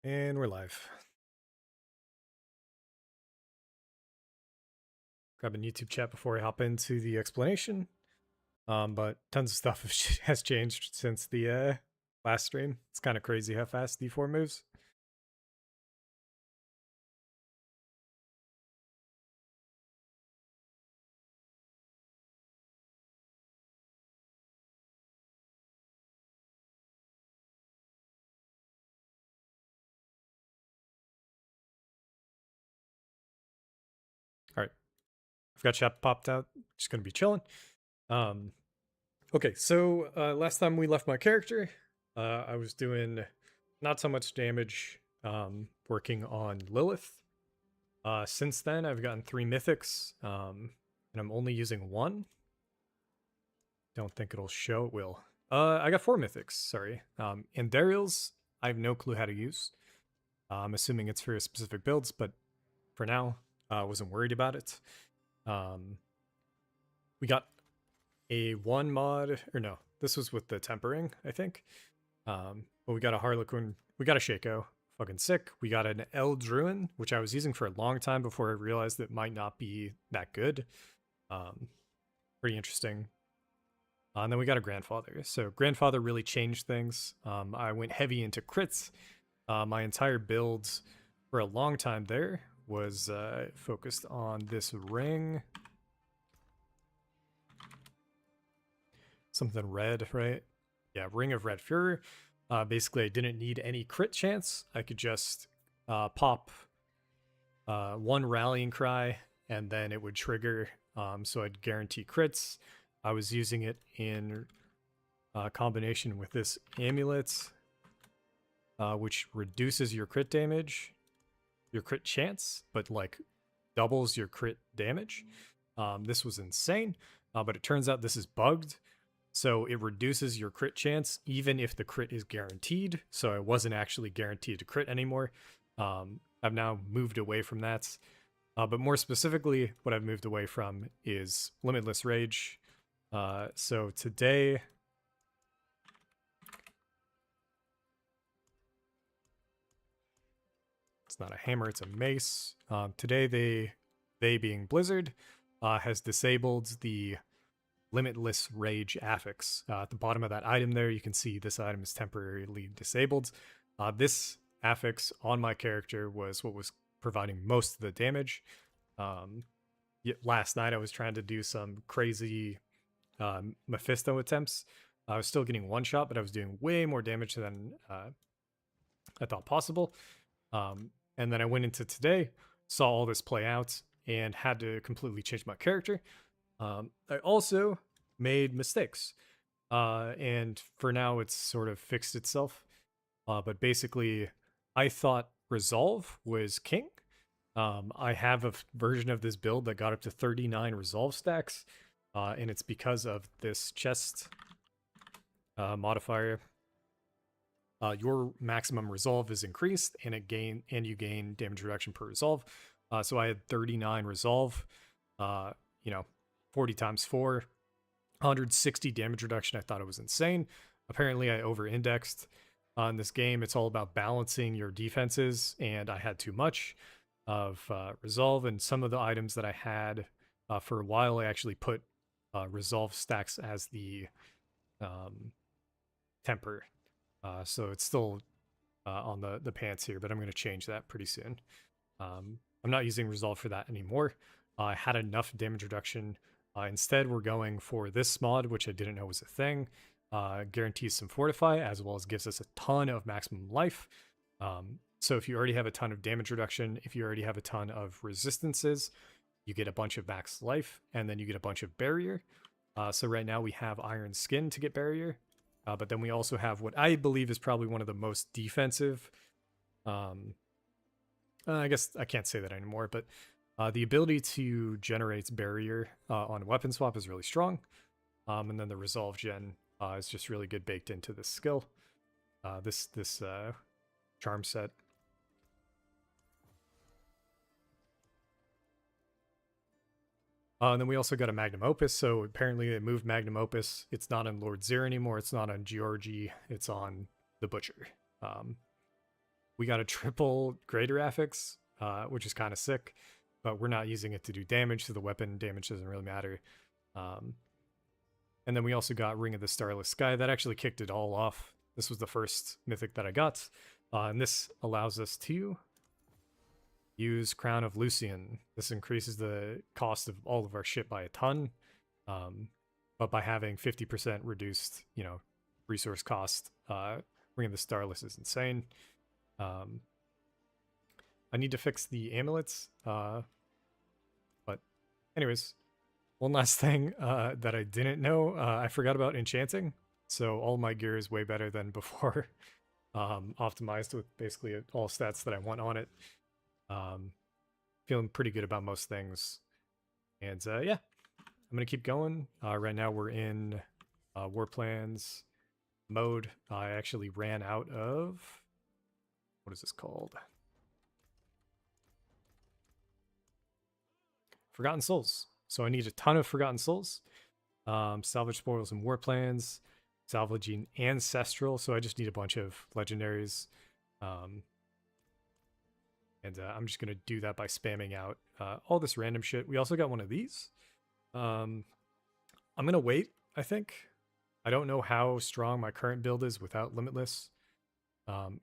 And we're live. Grabbing YouTube chat before I hop into the explanation. But tons of stuff has changed since the last stream. It's kind of crazy how fast D4 moves. All right, I've got chat popped out. Just gonna be chilling. Okay, so last time we left my character, I was doing not so much damage, working on Lilith. Since then, I've gotten 3 mythics, and I'm only using 1. Don't think it'll show. It will. I got 4 mythics. Sorry. And Dariel's, I have no clue how to use. I'm assuming it's for specific builds, but for now, I wasn't worried about it. We got a 1 mod, or no, this was with the tempering, I think. But we got a Harlequin, we got a Shaco, fucking sick. We got an El Druin, which I was using for a long time before I realized it might not be that good. Pretty interesting. And then we got a Grandfather. So Grandfather really changed things. I went heavy into crits. My entire build for a long time there was focused on this ring. Something red, right? Yeah, Ring of Red Fury. Basically, I didn't need any crit chance. I could just pop 1 Rallying Cry, and then it would trigger, so I'd guarantee crits. I was using it in combination with this amulet, which reduces your crit damage, your crit chance, but like doubles your crit damage. This was insane, but it turns out this is bugged. So it reduces your crit chance even if the crit is guaranteed. So I wasn't actually guaranteed to crit anymore. I've now moved away from that. But more specifically, what I've moved away from is Limitless Rage. So today, it's not a hammer, it's a mace. Today, they being Blizzard, has disabled the Limitless Rage affix. At the bottom of that item there, you can see this item is temporarily disabled. This affix on my character was what was providing most of the damage. Last night I was trying to do some crazy Mephisto attempts. I was still getting 1 shot, but I was doing way more damage than I thought possible. And then I went into today, saw all this play out, and had to completely change my character. I also made mistakes, and for now it's sort of fixed itself. But basically, I thought Resolve was king. I have a version of this build that got up to 39 Resolve stacks, and it's because of this chest modifier. Your maximum resolve is increased, and you gain damage reduction per resolve. So I had 39 resolve. 40 times 4, 160 damage reduction. I thought it was insane. Apparently, I over-indexed on this game. It's all about balancing your defenses, and I had too much of resolve. And some of the items that I had for a while, I actually put resolve stacks as the temper. So it's still on the pants here, but I'm going to change that pretty soon. I'm not using resolve for that anymore. I had enough damage reduction. Instead, we're going for this mod, which I didn't know was a thing. Guarantees some fortify, as well as gives us a ton of maximum life. So if you already have a ton of damage reduction, if you already have a ton of resistances, you get a bunch of max life, and then you get a bunch of barrier. So right now we have Iron Skin to get barrier, but then we also have what I believe is probably one of the most defensive. I guess I can't say that anymore, but the ability to generate barrier on weapon swap is really strong. And then the resolve gen is just really good baked into this skill. This charm set. And then we also got a Magnum Opus. So apparently they moved Magnum Opus. It's not on Lord Zir anymore. It's not on Georgie. It's on the Butcher. We got a triple greater affix, which is kind of sick, but we're not using it to do damage to the weapon. Damage doesn't really matter. And then we also got Ring of the Starless Sky. That actually kicked it all off. This was the first mythic that I got. And this allows us to use Crown of Lucian. This increases the cost of all of our shit by a ton. But by having 50% reduced, resource cost, Ring of the Starless is insane. I need to fix the amulets. But anyways, one last thing that I didn't know, I forgot about enchanting. So all my gear is way better than before. Optimized with basically all stats that I want on it. Feeling pretty good about most things. And yeah, I'm going to keep going. Right now we're in War Plans mode. I actually ran out of... What is this called? Forgotten Souls. So I need a ton of Forgotten Souls. Salvage Spoils and War Plans. Salvaging Ancestral. So I just need a bunch of legendaries. And I'm just going to do that by spamming out all this random shit. We also got one of these. I'm going to wait, I think. I don't know how strong my current build is without Limitless.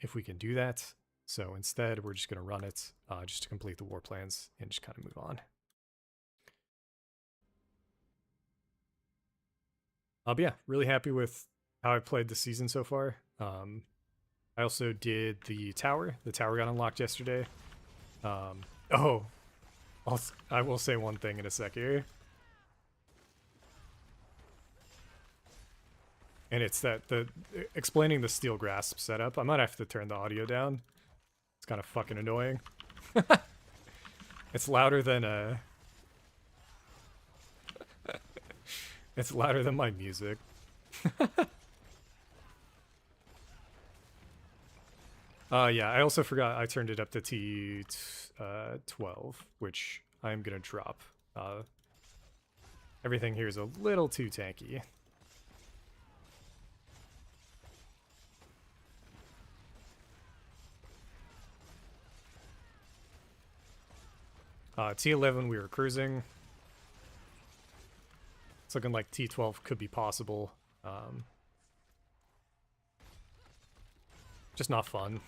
If we can do that. So instead, we're just going to run it just to complete the war plans and just kind of move on. But yeah, really happy with how I played the season so far. I also did the tower. The tower got unlocked yesterday. I will say one thing in a sec here. And it's that explaining the steel grasp setup. I might have to turn the audio down. It's kind of fucking annoying. It's louder than it's louder than my music. Yeah, I also forgot I turned it up to T12, which I'm gonna drop. Everything here is a little too tanky. T11 we were cruising. It's looking like T12 could be possible. Just not fun.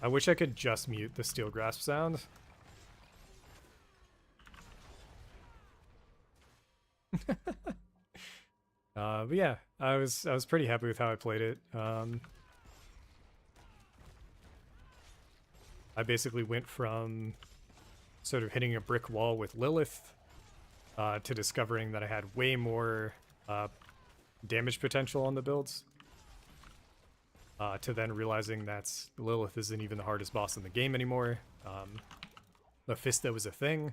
I wish I could just mute the steel grasp sound. But yeah, I was pretty happy with how I played it. I basically went from sort of hitting a brick wall with Lilith to discovering that I had way more damage potential on the builds. To then realizing that Lilith isn't even the hardest boss in the game anymore. Mephisto was a thing.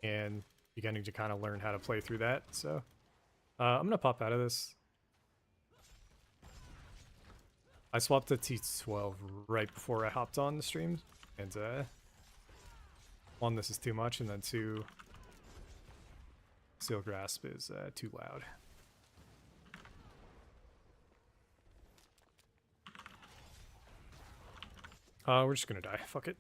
And beginning to kind of learn how to play through that, so... I'm gonna pop out of this. I swapped to T12 right before I hopped on the stream, and one, this is too much, and then two, Steel Grasp is too loud. We're just gonna die. Fuck it.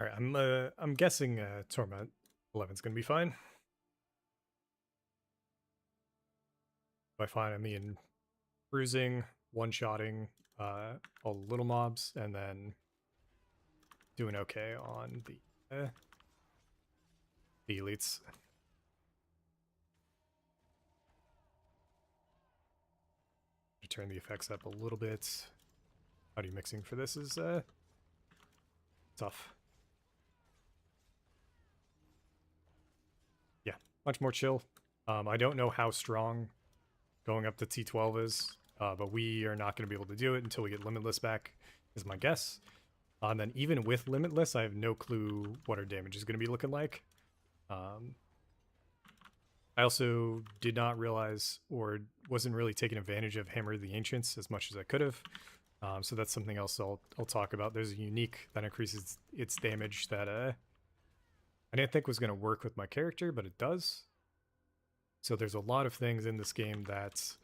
All right, I'm guessing Torment 11's gonna be fine. By fine, I mean bruising, one-shotting all the little mobs, and then doing okay on the elites. Turn the effects up a little bit. Audio mixing for this is tough. Yeah, much more chill. I don't know how strong going up to T12 is, but we are not going to be able to do it until we get Limitless back, is my guess. And then even with Limitless, I have no clue what our damage is going to be looking like. I also did not realize or wasn't really taking advantage of Hammer of the Ancients as much as I could have. So that's something else I'll talk about. There's a unique that increases its damage that I didn't think was going to work with my character, but it does. So there's a lot of things in this game that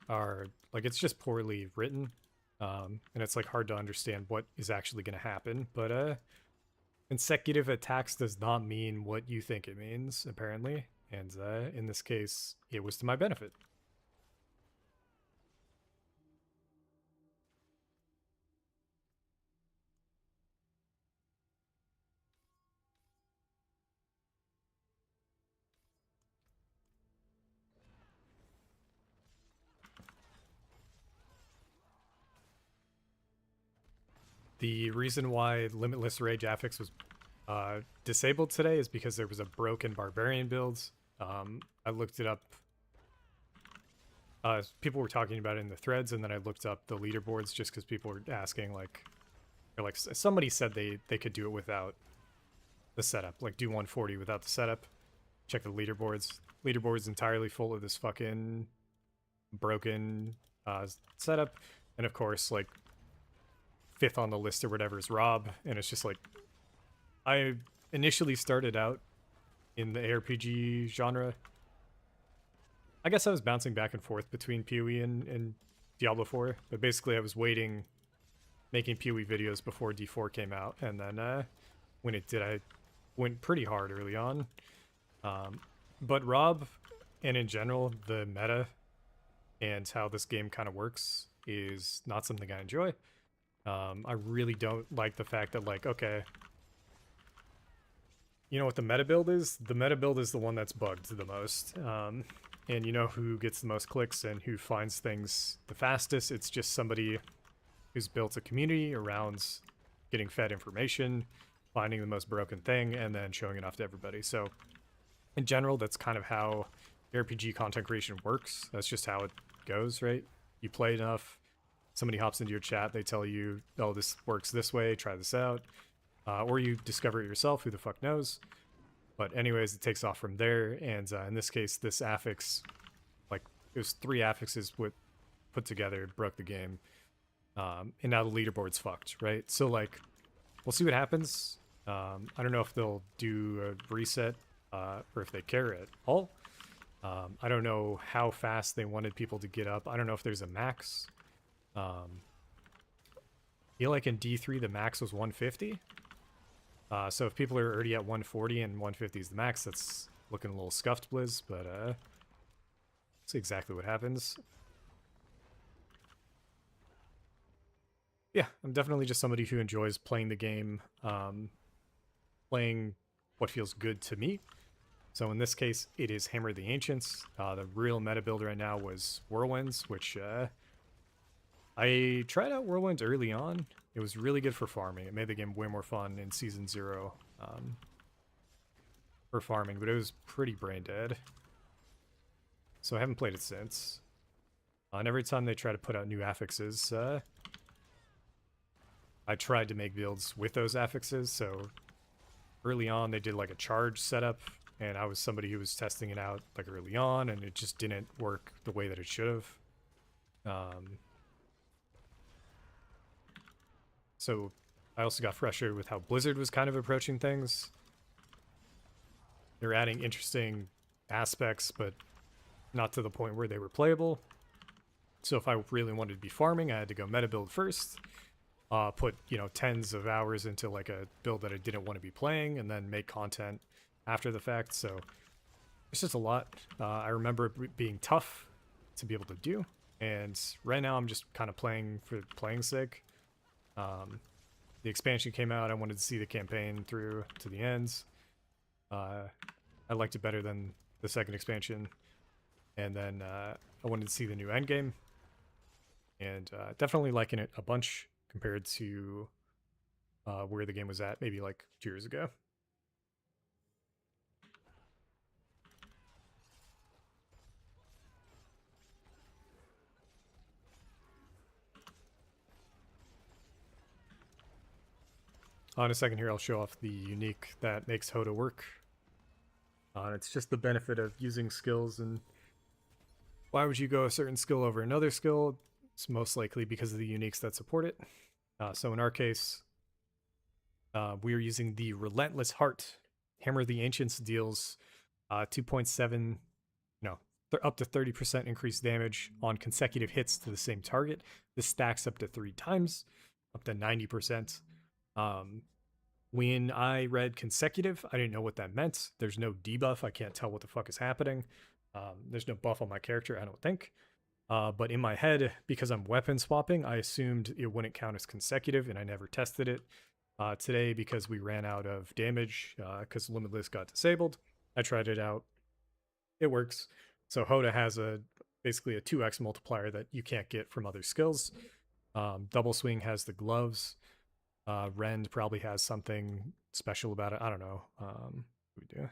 are like, it's just poorly written, and it's like hard to understand what is actually going to happen. But consecutive attacks does not mean what you think it means, apparently. And in this case, it was to my benefit. The reason why Limitless Rage affix was disabled today is because there was a broken barbarian build. I looked it up. People were talking about it in the threads, and then I looked up the leaderboards just because people were asking, like, or like somebody said they could do it without the setup, like do 140 without the setup. Check the leaderboards. Leaderboard's entirely full of this fucking broken setup, and of course, like, fifth on the list or whatever is Rob, and it's just like, I initially started out in the ARPG genre. I guess I was bouncing back and forth between PoE and Diablo 4, but basically I was waiting, making PoE videos before D4 came out, and then when it did, I went pretty hard early on. But Rob, and in general, the meta and how this game kind of works is not something I enjoy. I really don't like the fact that, like, okay, you know what the meta build is? The meta build is the one that's bugged the most. And you know who gets the most clicks and who finds things the fastest? It's just somebody who's built a community around getting fed information, finding the most broken thing, and then showing it off to everybody. So in general, that's kind of how RPG content creation works. That's just how it goes, right? You play enough, somebody hops into your chat, they tell you, oh, this works this way, try this out. Or you discover it yourself, who the fuck knows. But anyways, it takes off from there, and in this case, this affix, like, it was 3 affixes put together, broke the game. And now the leaderboard's fucked, right? So, like, we'll see what happens. I don't know if they'll do a reset, or if they care at all. I don't know how fast they wanted people to get up. I don't know if there's a max. I feel like in D3 the max was 150. So if people are already at 140 and 150 is the max, that's looking a little scuffed, Blizz, but see exactly what happens. Yeah, I'm definitely just somebody who enjoys playing the game, playing what feels good to me. So in this case, it is Hammer of the Ancients. The real meta build right now was Whirlwinds, which I tried out Whirlwinds early on. It was really good for farming. It made the game way more fun in Season 0 for farming, but it was pretty brain dead. So I haven't played it since. And every time they try to put out new affixes, I tried to make builds with those affixes. So early on, they did like a charge setup, and I was somebody who was testing it out like early on, and it just didn't work the way that it should have. So I also got frustrated with how Blizzard was kind of approaching things. They're adding interesting aspects, but not to the point where they were playable. So if I really wanted to be farming, I had to go meta build first, put, you know, tens of hours into like a build that I didn't want to be playing, and then make content after the fact. So it's just a lot. I remember it being tough to be able to do. And right now I'm just kind of playing for playing's sake. The expansion came out. I wanted to see the campaign through to the ends. I liked it better than the second expansion. And then I wanted to see the new endgame. And definitely liking it a bunch compared to where the game was at maybe like 2 years ago. In a second here, I'll show off the unique that makes HotA work. It's just the benefit of using skills, and why would you go a certain skill over another skill? It's most likely because of the uniques that support it. So in our case, we are using the Relentless Heart. Hammer of the Ancients deals 2.7, up to 30% increased damage on consecutive hits to the same target. This stacks up to 3 times, up to 90%. When I read consecutive, I didn't know what that meant. There's no debuff. I can't tell what the fuck is happening. There's no buff on my character, I don't think. But in my head, because I'm weapon swapping, I assumed it wouldn't count as consecutive, and I never tested it. Today, because we ran out of damage, because Limitless got disabled, I tried it out. It works. So HotA has basically a 2x multiplier that you can't get from other skills. Double Swing has the gloves. Rend probably has something special about it. I don't know. What do we do?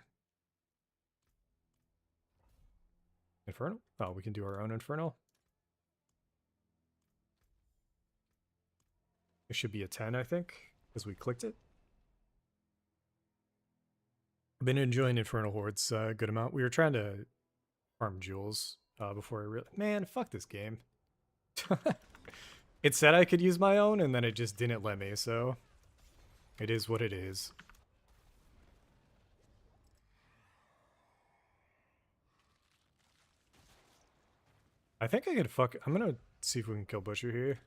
Infernal? Oh, we can do our own Infernal. It should be a 10, I think, because we clicked it. I've been enjoying Infernal Hordes a good amount. We were trying to farm jewels before I really... Man, fuck this game. It said I could use my own, and then it just didn't let me, so... It is what it is. I think I could I'm gonna see if we can kill Butcher here.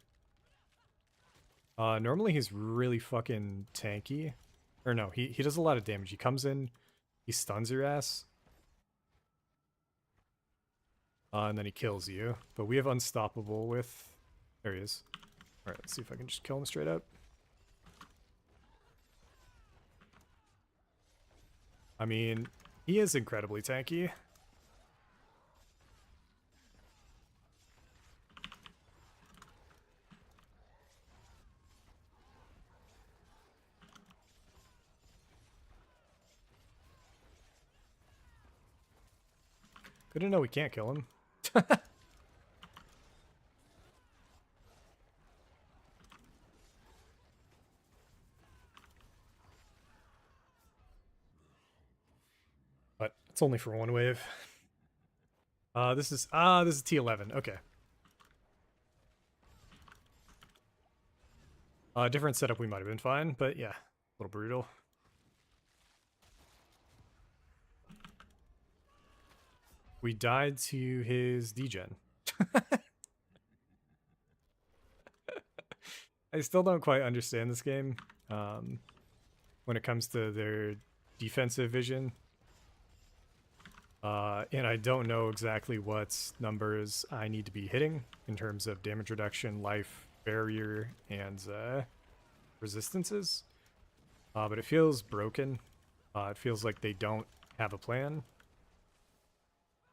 Normally he's really fucking tanky. Or no, he does a lot of damage. He comes in, he stuns your ass. And then he kills you. But we have Unstoppable with... There he is. Alright, let's see if I can just kill him straight up. I mean, he is incredibly tanky. Good to know we can't kill him. But it's only for one wave. This is T11. Okay. Different setup, we might have been fine, but yeah, a little brutal. We died to his degen. I still don't quite understand this game when it comes to their defensive vision. And I don't know exactly what numbers I need to be hitting in terms of damage reduction, life, barrier, and resistances. But it feels broken. It feels like they don't have a plan.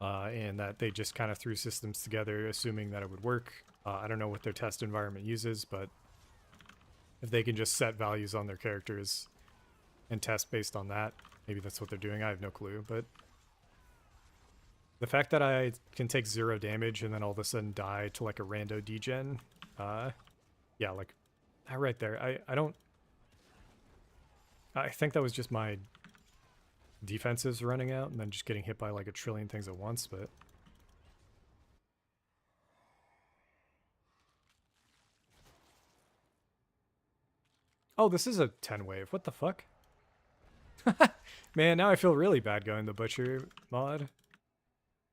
And that they just kind of threw systems together assuming that it would work. I don't know what their test environment uses, but if they can just set values on their characters and test based on that, maybe that's what they're doing. I have no clue, but the fact that I can take 0 damage and then all of a sudden die to like a rando degen, yeah, like right there. I think that was just my defenses running out and then just getting hit by like a trillion things at once, but oh, this is a 10 wave. What the fuck? Man, now I feel really bad going the Butcher mod.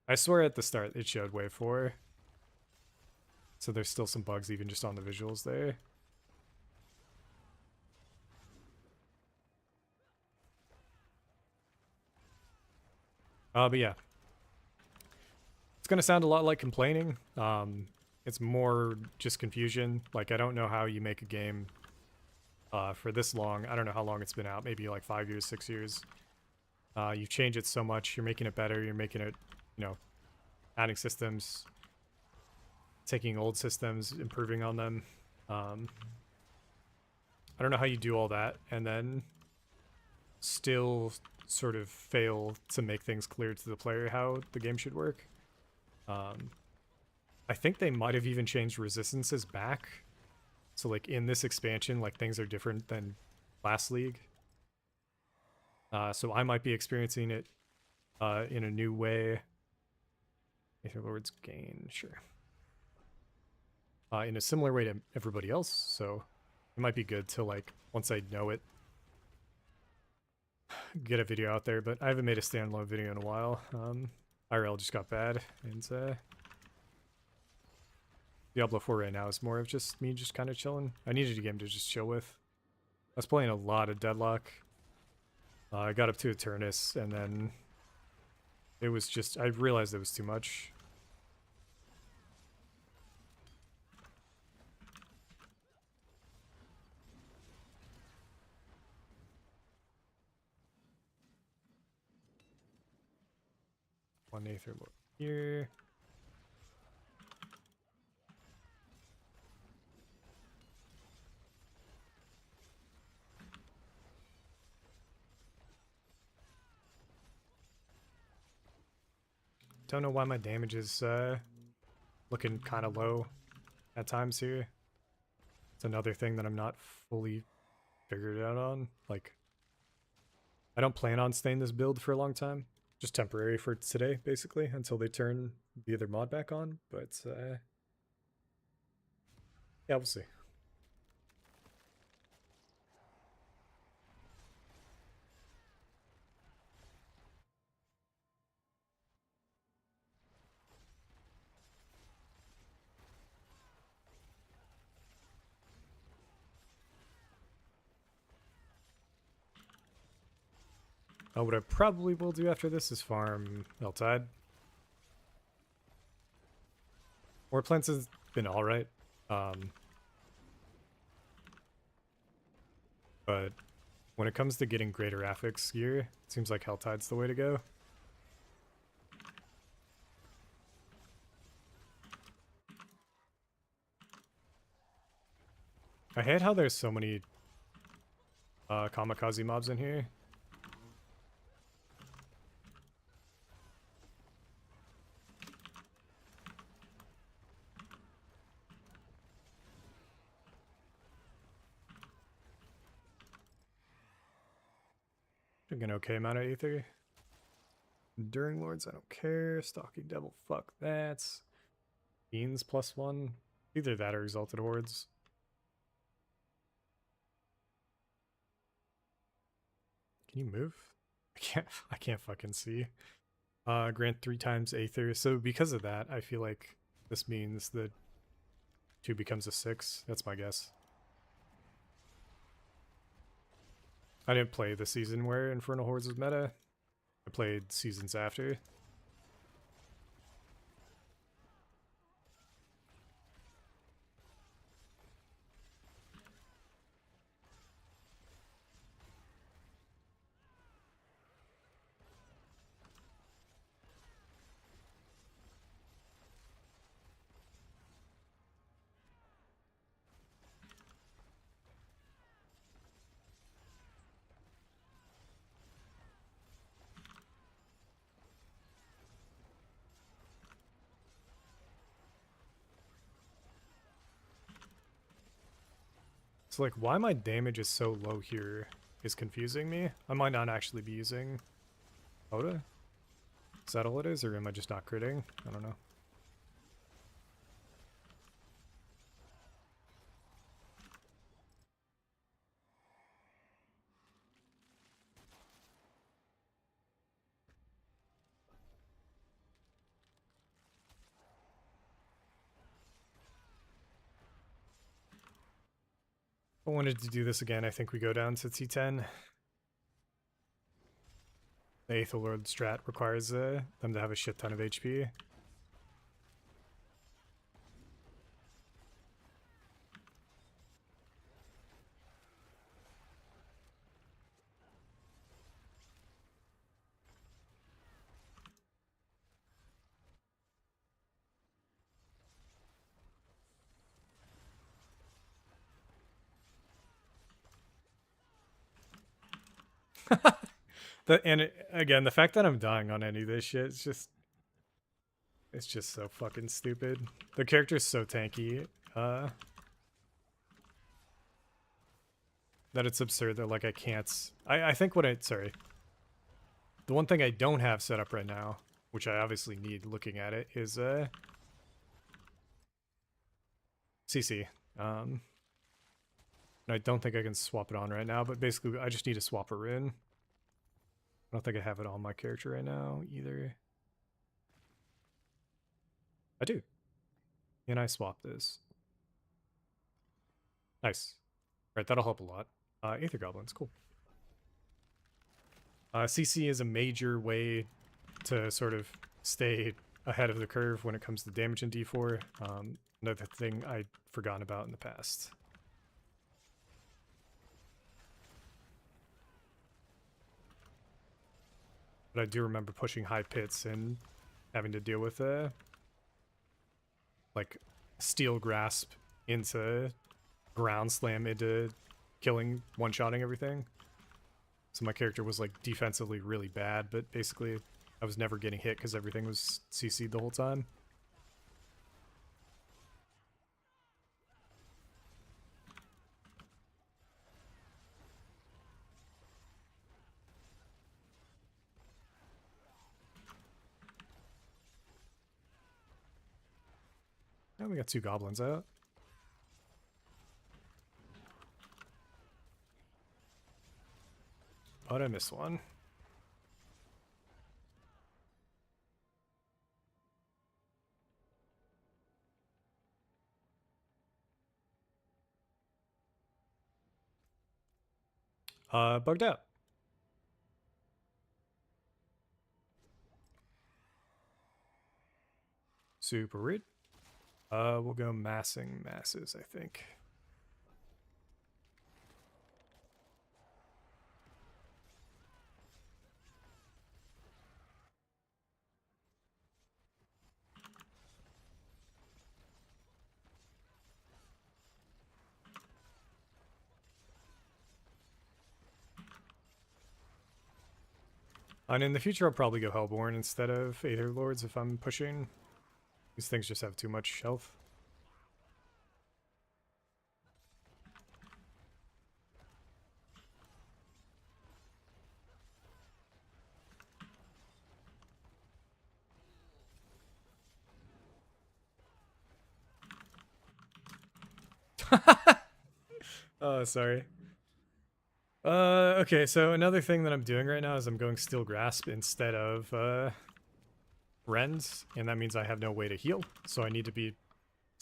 I swear at the start it showed wave 4. So there's still some bugs even just on the visuals there. But yeah. It's gonna sound a lot like complaining. It's more just confusion. Like, I don't know how you make a game for this long. I don't know how long it's been out. Maybe like 5 years, 6 years. You've changed it so much. You're making it better. You're making it, you know, adding systems, taking old systems, improving on them. I don't know how you do all that and then still sort of fail to make things clear to the player how the game should work. I think they might have even changed resistances back. So like in this expansion, like things are different than last league. So I might be experiencing it in a new way. Aether Lords gain, sure. In a similar way to everybody else, so it might be good to, like, once I know it, get a video out there, but I haven't made a standalone video in a while. IRL just got bad, and Diablo 4 right now is more of just me just kind of chilling. I needed a game to just chill with. I was playing a lot of Deadlock. I got up to Eternus, and then it was just, I realized it was too much. One Aether Lord here. Don't know why my damage is looking kind of low at times here. It's another thing that I'm not fully figured out on. Like, I don't plan on staying this build for a long time. Just temporary for today, basically, until they turn the other mod back on. But yeah, we'll see. What I probably will do after this is farm Eltide. War plants has been alright. But when it comes to getting greater affix gear, it seems like Helltide's the way to go. I hate how there's so many kamikaze mobs in here. Took an okay amount of Aether. Enduring Lords, I don't care. Stalking Devil, fuck that. Beans +1. Either that or Exalted Hordes. Can you move? I can't fucking see. Grant 3 times Aether. So because of that, I feel like this means that 2 becomes a 6. That's my guess. I didn't play the season where Infernal Hordes was meta. I played seasons after. So like why my damage is so low here is confusing me. I might not actually be using HotA. Is that all it is, or am I just not critting? I don't know. If I wanted to do this again, I think we go down to T10. The Aether Lord strat requires them to have a shit ton of HP. Again, the fact that I'm dying on any of this shit, it's just so fucking stupid. The character's so tanky, that it's absurd that, like, I can't... I think what sorry. The one thing I don't have set up right now, which I obviously need looking at it, is, CC. And I don't think I can swap it on right now, but basically I just need to swap a rune. I don't think I have it on my character right now either. I do. And I swap this. Nice. Right, that'll help a lot. Aether Goblins, cool. CC is a major way to sort of stay ahead of the curve when it comes to damage in D4. Another thing I'd forgotten about in the past. But I do remember pushing high pits and having to deal with like steel grasp into ground slam into killing, one-shotting everything. So my character was like defensively really bad, but basically I was never getting hit because everything was CC'd the whole time. Now we got 2 goblins out. But I missed one. Bugged out. Super weird. We'll go massing masses, I think. And in the future, I'll probably go Hellborn instead of Aether Lords if I'm pushing. These things just have too much health. Oh, sorry. Okay, so another thing that I'm doing right now is I'm going Steel Grasp instead of, Rends, and that means I have no way to heal, so I need to be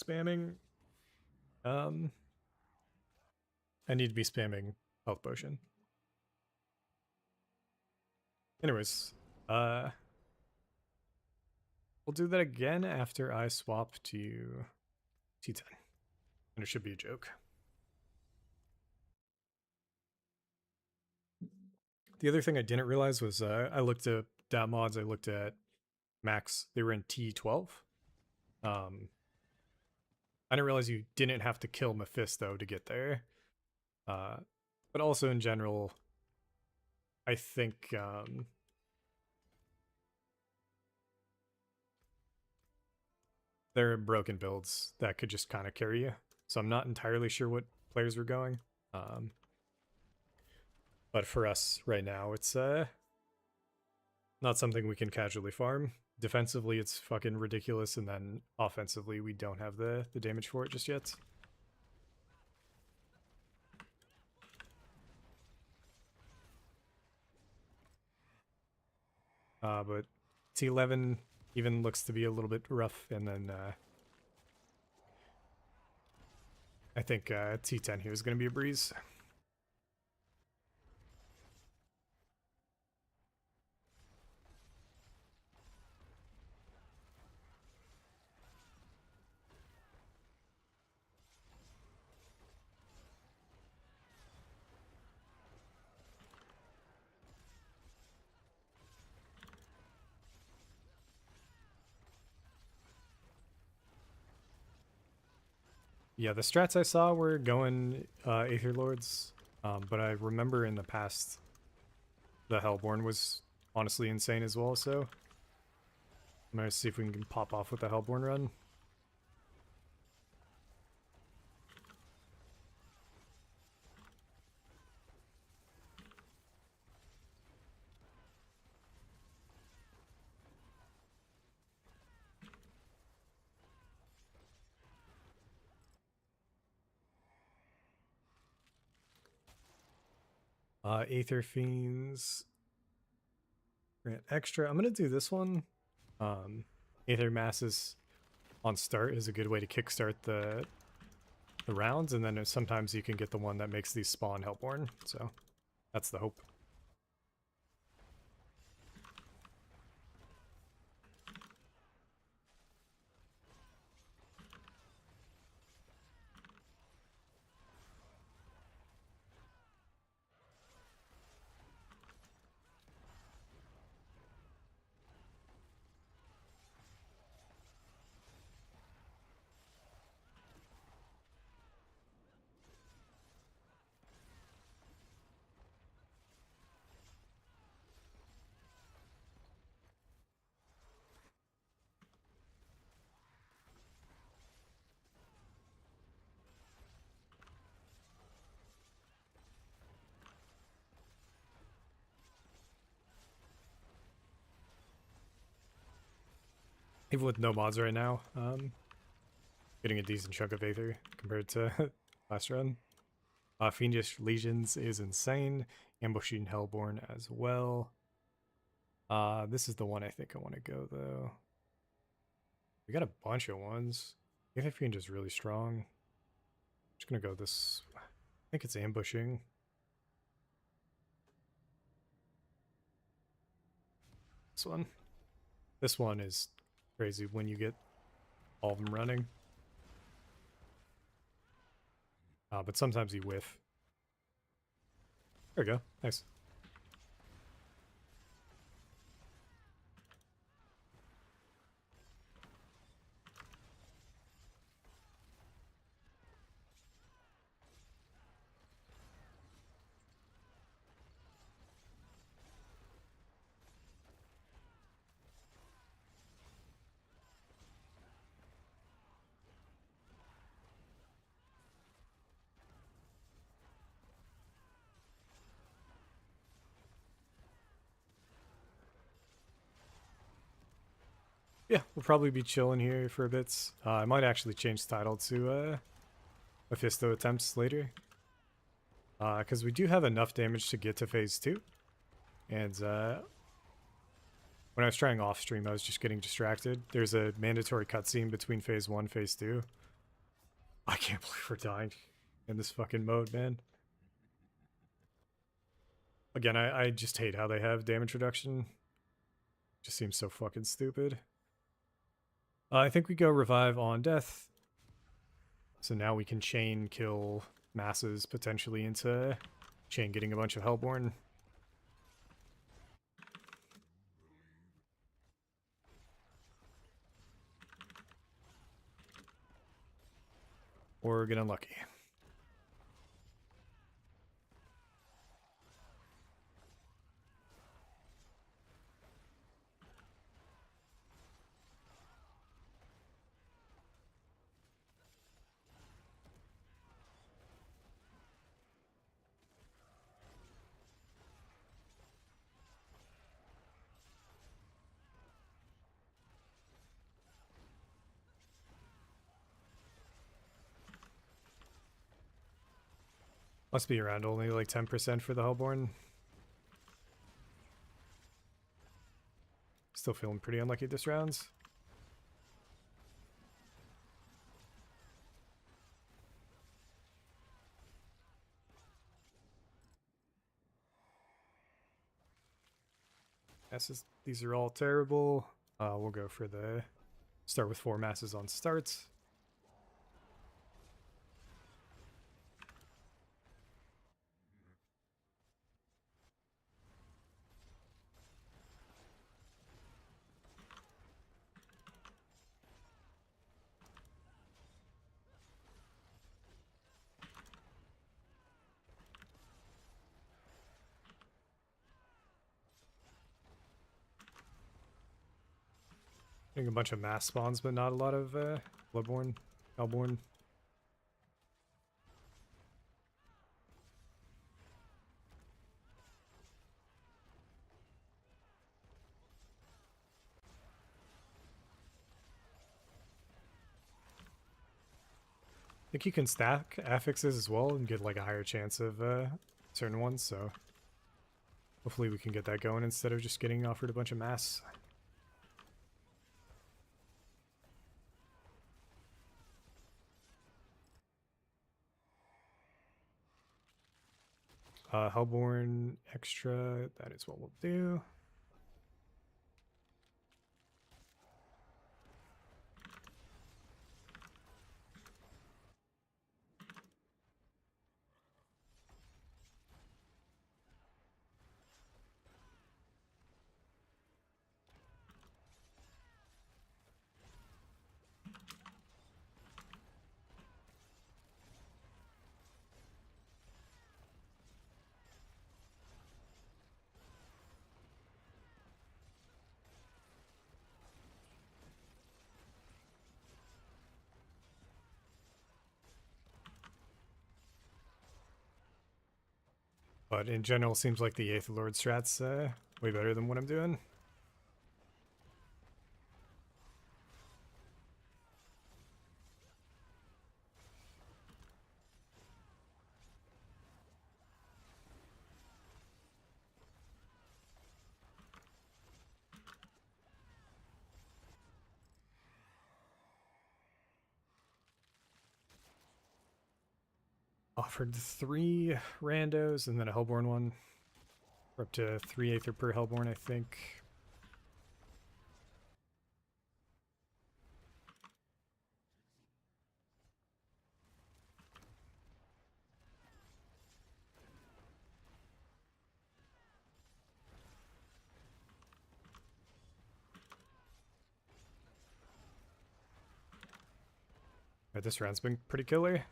spamming, I need to be spamming Health Potion. Anyways, we'll do that again after I swap to T10. And it should be a joke. The other thing I didn't realize was I looked at DAT mods, I looked at max, they were in T12. I didn't realize you didn't have to kill Mephisto to get there. But also in general, I think there are broken builds that could just kind of carry you. So I'm not entirely sure what players were going. But for us right now, it's not something we can casually farm. Defensively, it's fucking ridiculous, and then offensively, we don't have the damage for it just yet. But T11 even looks to be a little bit rough, and then I think T10 here is going to be a breeze. Yeah, the strats I saw were going Aether Lords, but I remember in the past The Hellborn was honestly insane as well, so I'm gonna see if we can pop off with the Hellborn run. Aether Fiends. Grant extra. I'm gonna do this one. Aether Masses on start is a good way to kickstart the rounds, and then sometimes you can get the one that makes these spawn Hellborn. So that's the hope. Even with no mods right now, getting a decent chunk of Aether compared to last run. Fiendish Legions is insane. Ambushing Hellborn as well. This is the one I think I want to go, though. We got a bunch of ones. Aether Fiend is really strong. I'm just gonna go this. I think it's ambushing. This one. This one is crazy when you get all of them running. But sometimes you whiff. There we go. Nice. Yeah, we'll probably be chilling here for a bit. I might actually change the title to Mephisto Attempts later. Because we do have enough damage to get to phase 2. And when I was trying off stream, I was just getting distracted. There's a mandatory cutscene between phase 1 and phase 2. I can't believe we're dying in this fucking mode, man. Again, I just hate how they have damage reduction. Just seems so fucking stupid. I think we go revive on death. So now we can chain kill masses potentially into chain getting a bunch of Hellborn. Or get unlucky. Must be around only like 10% for the Hellborn. Still feeling pretty unlucky this round. These are all terrible. We'll go for the start with 4 masses on start. Getting a bunch of mass spawns, but not a lot of Bloodborne, Hellborn. I think you can stack affixes as well and get like a higher chance of certain ones, so hopefully we can get that going instead of just getting offered a bunch of mass. Hellborn extra, that is what we'll do. But in general, seems like the 8th Lord strat's way better than what I'm doing. Offered 3 randos and then a Hellborn one. We're up to 3 Aether per Hellborn, I think. Right, this round's been pretty killer.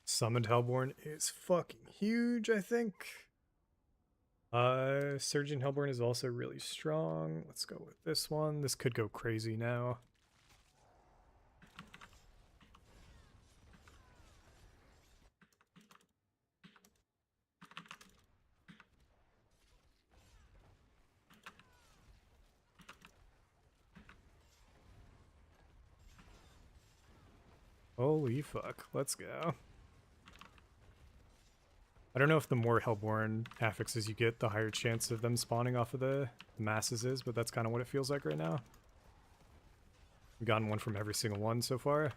Summoned Hellborn is fucking huge, I think. Surgeon Hellborn is also really strong. Let's go with this one. This could go crazy now. Holy fuck, let's go. I don't know if the more Hellborn affixes you get, the higher chance of them spawning off of the masses is, but that's kind of what it feels like right now. We've gotten one from every single one so far.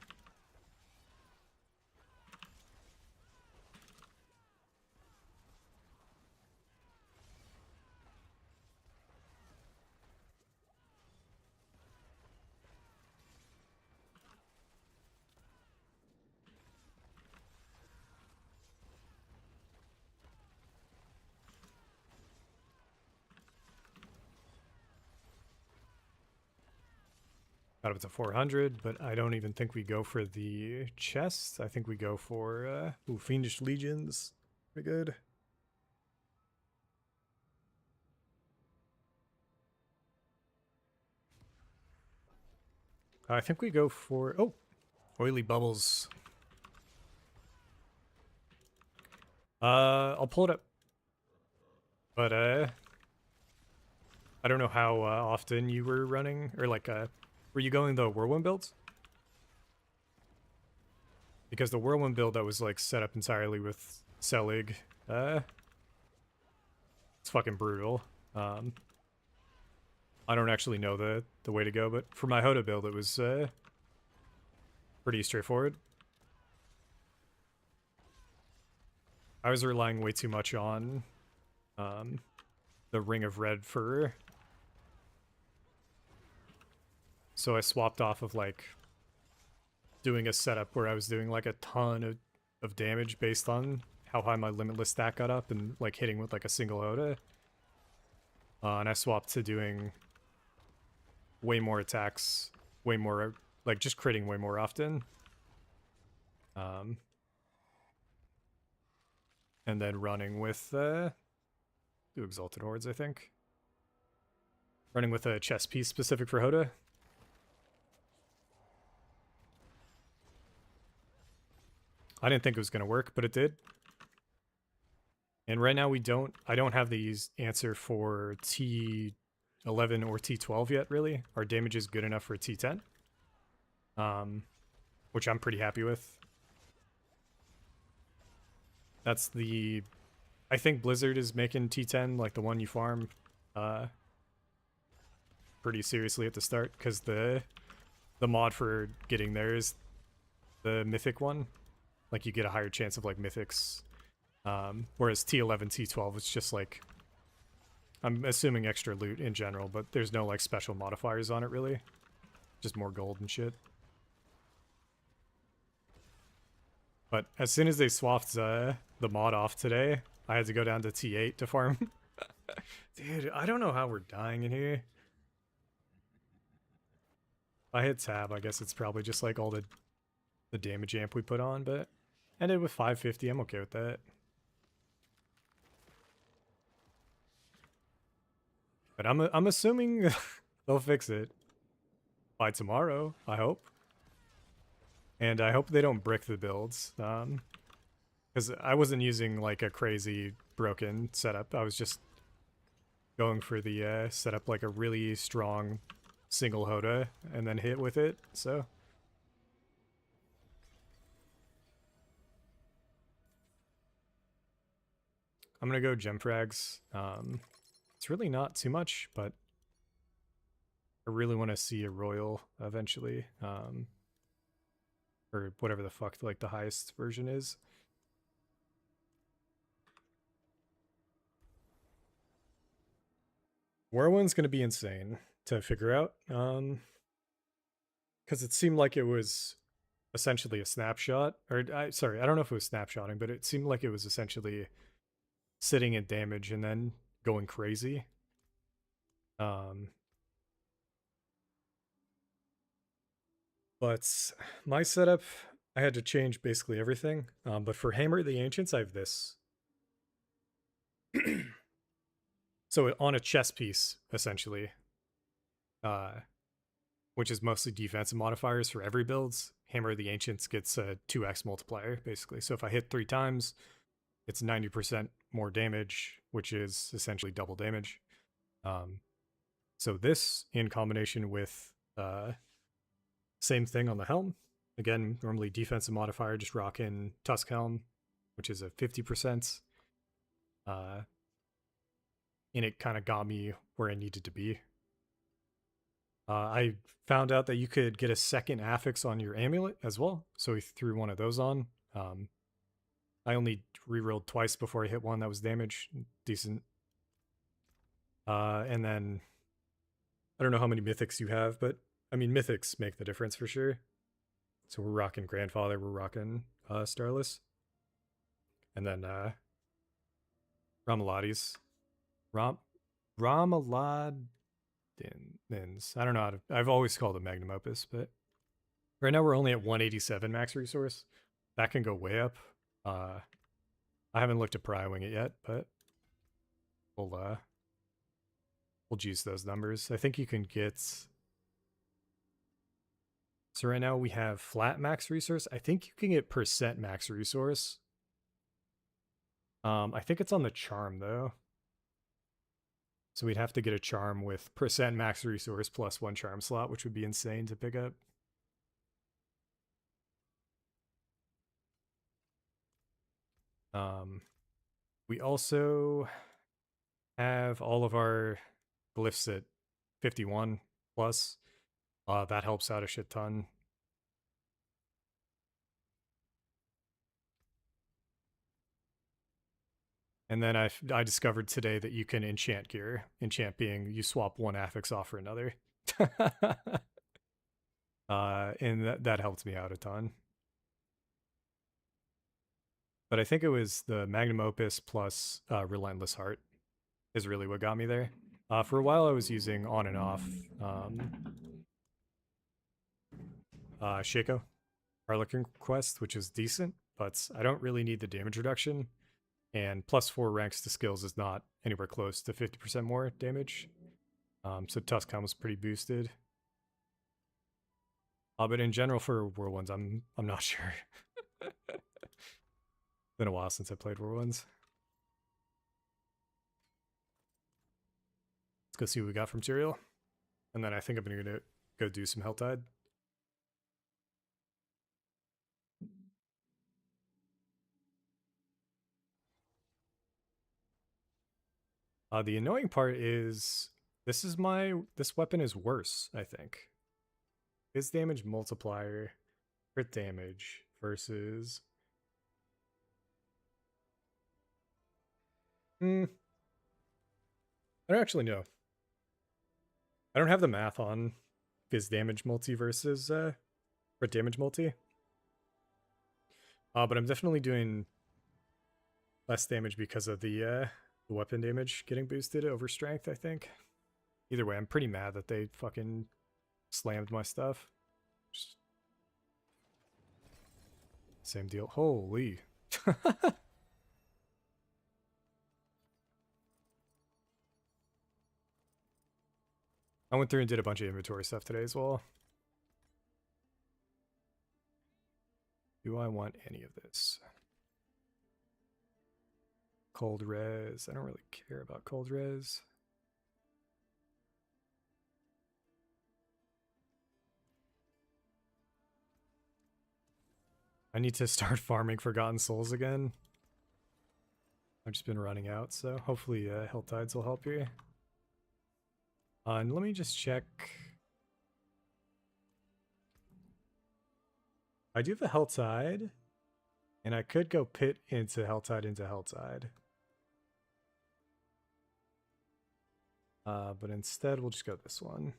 Out of it's a 400, but I don't even think we go for the chest. I think we go for Fiendish Legions. Pretty good. I think we go for Oily Bubbles. I'll pull it up. But I don't know how often you were running, or like were you going the Whirlwind builds? Because the Whirlwind build that was like set up entirely with Selig, it's fucking brutal. I don't actually know the way to go, but for my HotA build, it was pretty straightforward. I was relying way too much on the Ring of Red Fur. So I swapped off of like doing a setup where I was doing like a ton of damage based on how high my Limitless stat got up and like hitting with like a single HotA. And I swapped to doing way more attacks, way more, like just critting way more often. And then running with, do Exalted Hordes, I think. Running with a chess piece specific for HotA. I didn't think it was going to work, but it did. And right now I don't have the answer for T11 or T12 yet, really. Our damage is good enough for T10. Which I'm pretty happy with. That's the... I think Blizzard is making T10, like the one you farm, pretty seriously at the start, because the mod for getting there is the mythic one. Like, you get a higher chance of, like, mythics. Whereas T11, T12, it's just, like... I'm assuming extra loot in general, but there's no, like, special modifiers on it, really. Just more gold and shit. But as soon as they swapped the mod off today, I had to go down to T8 to farm. Dude, I don't know how we're dying in here. If I hit tab, I guess it's probably just like all the damage amp we put on, but ended with 550. I'm okay with that. But I'm assuming they'll fix it by tomorrow, I hope. And I hope they don't brick the builds. Because I wasn't using like a crazy broken setup. I was just going for the setup like a really strong single HotA and then hit with it, so... I'm gonna go gem frags. It's really not too much, but I really want to see a royal eventually. Or whatever the fuck like the highest version is. Whirlwind's gonna be insane to figure out. Because it seemed like it was essentially a snapshot. Or sorry, I don't know if it was snapshotting, but it seemed like it was essentially sitting in damage and then going crazy. But my setup, I had to change basically everything. But for Hammer of the Ancients, I have this. So on a chess piece, essentially, which is mostly defensive modifiers for every builds, Hammer of the Ancients gets a 2x multiplier, basically. So if I hit 3 times, it's 90% more damage, which is essentially double damage. So this, in combination with same thing on the helm. Again, normally defensive modifier, just rock in Tusk Helm, which is a 50%. And it kind of got me where I needed to be. I found out that you could get a second affix on your amulet as well, so we threw one of those on. I only rerolled twice before I hit one that was damage. Decent. And then, I don't know how many mythics you have, but I mean, mythics make the difference for sure. So we're rocking Grandfather, we're rocking Starless. And then Ramalades. Ramaladins. I don't know how to... I've always called it Magnum Opus, but right now we're only at 187 max resource. That can go way up. I haven't looked at Pry-Wing it yet, but we'll juice those numbers. I think you can get... So right now we have flat max resource. I think you can get percent max resource. I think it's on the charm though. So we'd have to get a charm with percent max resource plus 1 charm slot, which would be insane to pick up. We also have all of our glyphs at 51 plus. That helps out a shit ton. And then I discovered today that you can enchant gear. Enchant being you swap one affix off for another. And that helped me out a ton. But I think it was the Magnum Opus plus Relentless Heart is really what got me there. For a while I was using on and off Shaco, Harlequin Quest, which is decent, but I don't really need the damage reduction. And +4 ranks to skills is not anywhere close to 50% more damage. So Tuscan was pretty boosted. But in general for World Ones, I'm not sure. Been a while since I played World Ones. Let's go see what we got from Tyrael. And then I think I'm gonna go do some Helltide. The annoying part is this weapon is worse, I think. His damage multiplier, crit damage versus I don't actually know. I don't have the math on his damage multi versus crit damage multi. But I'm definitely doing less damage because of the weapon damage getting boosted over strength, I think. Either way, I'm pretty mad that they fucking slammed my stuff. Just... Same deal. Holy. I went through and did a bunch of inventory stuff today as well. Do I want any of this? Cold res. I don't really care about cold res. I need to start farming Forgotten Souls again. I've just been running out, so hopefully Helltides will help here. And let me just check. I do have a Helltide, and I could go pit into Helltide. But instead, we'll just go this one.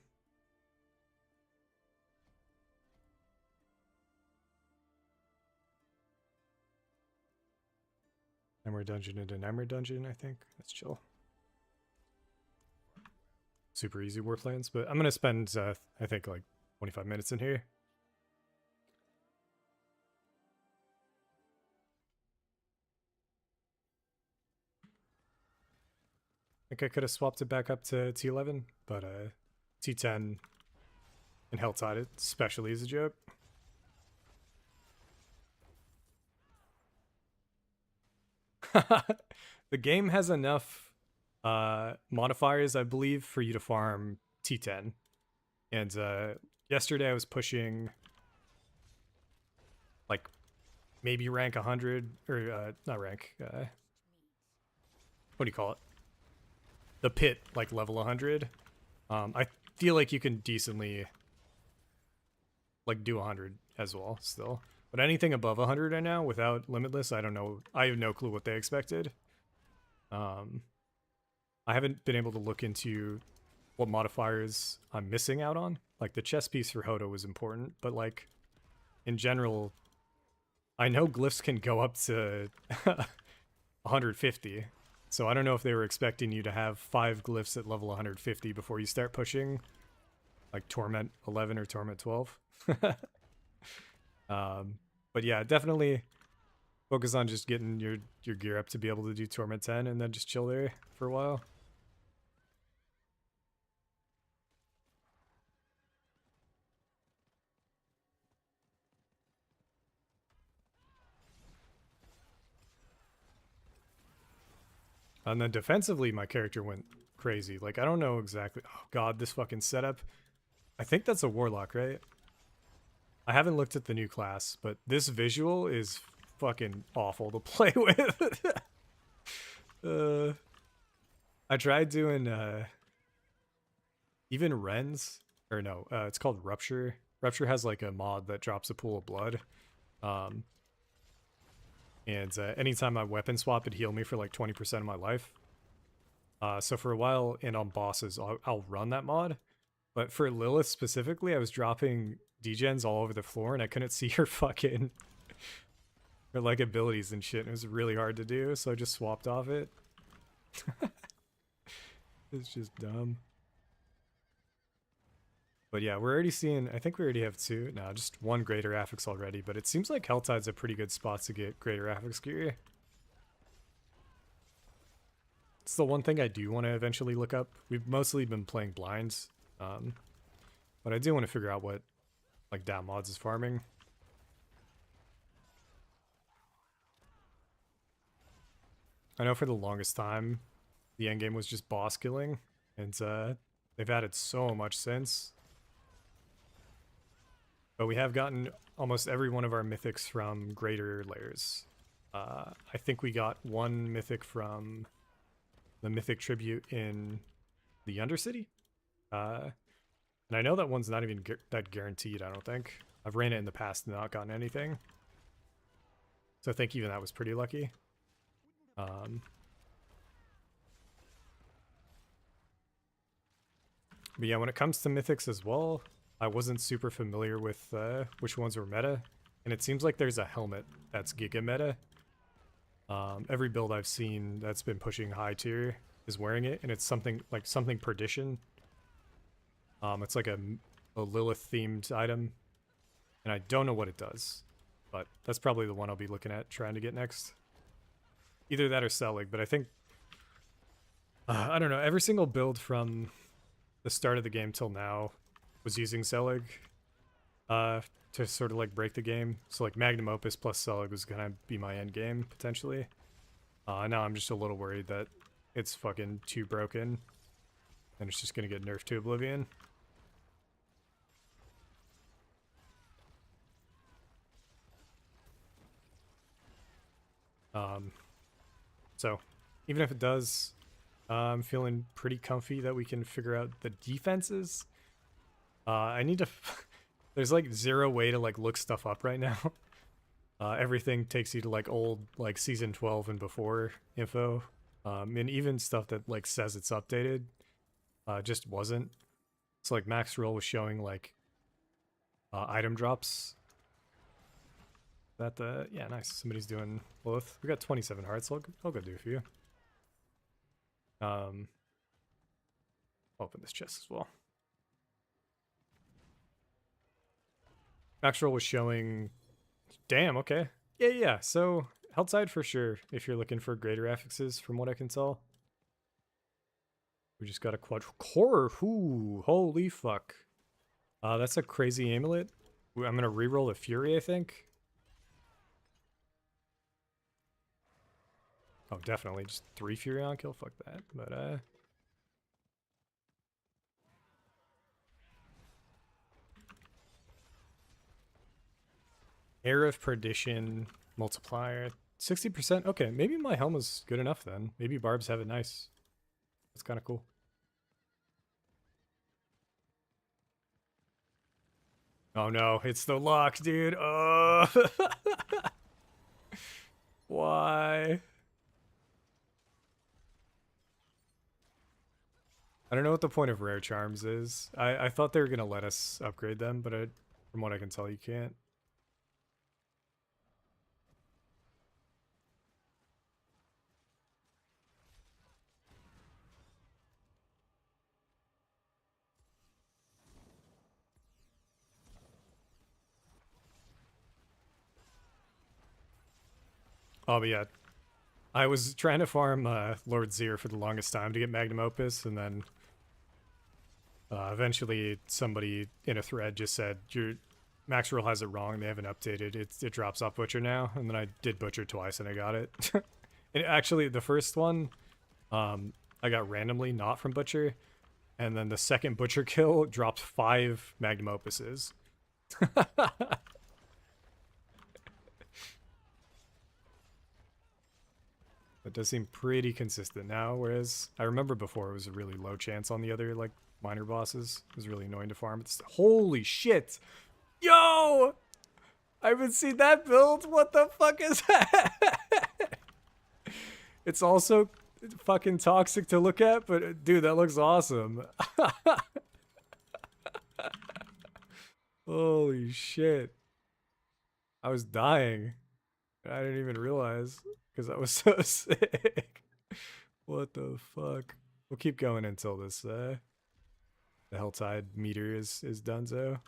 Nightmare Dungeon into Nightmare Dungeon, I think. That's chill. Super easy war plans, but I'm going to spend, I think, like 25 minutes in here. I think I could have swapped it back up to T11, but T10 and Helltide especially is a joke. The game has enough modifiers, I believe, for you to farm T10. And yesterday I was pushing like maybe rank 100 or not rank. What do you call it? The pit, like level 100. I feel like you can decently like do 100 as well still. But anything above 100 right now without Limitless, I don't know. I have no clue what they expected. I haven't been able to look into what modifiers I'm missing out on. Like the chess piece for HotA was important, but like in general, I know glyphs can go up to 150. So I don't know if they were expecting you to have 5 glyphs at level 150 before you start pushing like Torment 11 or Torment 12. But yeah, definitely focus on just getting your gear up to be able to do Torment 10 and then just chill there for a while. And then defensively, my character went crazy. Like, I don't know exactly. Oh god, this fucking setup. I think that's a Warlock, right? I haven't looked at the new class, but this visual is fucking awful to play with. I tried doing even Rens, or no, it's called Rupture. Rupture has like a mod that drops a pool of blood. And anytime I weapon swap, it'd heal me for like 20% of my life. So for a while, and on bosses, I'll run that mod. But for Lilith specifically, I was dropping degens all over the floor, and I couldn't see her fucking her like abilities and shit. And it was really hard to do, so I just swapped off it. It's just dumb. But yeah, we're already seeing, I think we already have two, no, just one greater affix already, but it seems like Helltide's a pretty good spot to get greater affix gear. It's the one thing I do want to eventually look up. We've mostly been playing blinds, but I do want to figure out what like down mods is farming. I know for the longest time, the endgame was just boss killing, and they've added so much since. But we have gotten almost every one of our mythics from greater layers. I think we got one mythic from the mythic tribute in the Undercity. And I know that one's not even that guaranteed, I don't think. I've ran it in the past and not gotten anything. So I think even that was pretty lucky. But yeah, when it comes to mythics as well, I wasn't super familiar with which ones were meta, and it seems like there's a helmet that's giga meta. Every build I've seen that's been pushing high tier is wearing it, and it's something like something perdition. It's like a Lilith themed item, and I don't know what it does, but that's probably the one I'll be looking at trying to get next. Either that or Selig, but I think I don't know. Every single build from the start of the game till now was using Selig to sort of like break the game. So like Magnum Opus plus Selig was gonna be my end game potentially. Now I'm just a little worried that it's fucking too broken and it's just gonna get nerfed to oblivion. So even if it does, I'm feeling pretty comfy that we can figure out the defenses. I need to there's like zero way to like look stuff up right now. Everything takes you to like old like season 12 and before info, and even stuff that like says it's updated just wasn't. So like max roll was showing like item drops. That yeah, nice, somebody's doing both. We got 27 hearts, so I'll go do a few. Open this chest as well. Max roll was showing. Damn, okay. Yeah. So, Helltide for sure, if you're looking for greater affixes, from what I can tell. We just got a quadra-core. Ooh, holy fuck. That's a crazy amulet. I'm gonna reroll the Fury, I think. Oh, definitely. Just 3 Fury on kill. Fuck that. But, Air of Perdition multiplier 60%. Okay, maybe my helm is good enough then. Maybe Barbs have it nice. That's kind of cool. Oh no, it's the lock, dude. Oh. Why? I don't know what the point of rare charms is. I thought they were gonna let us upgrade them, but from what I can tell, you can't. Oh, but yeah. I was trying to farm Lord Zir for the longest time to get Magnum Opus, and then eventually somebody in a thread just said, your max roll has it wrong, they haven't updated, it drops off Butcher now, and then I did Butcher twice and I got it. And actually, the first one, I got randomly not from Butcher, and then the second Butcher kill dropped 5 Magnum Opuses. It does seem pretty consistent now, whereas I remember before it was a really low chance on the other, like, minor bosses. It was really annoying to farm. Holy shit! Yo! I haven't seen that build. What the fuck is that? It's also fucking toxic to look at, but dude, that looks awesome. Holy shit. I was dying. I didn't even realize because that was so sick. What the fuck? We'll keep going until this the Helltide meter is donezo.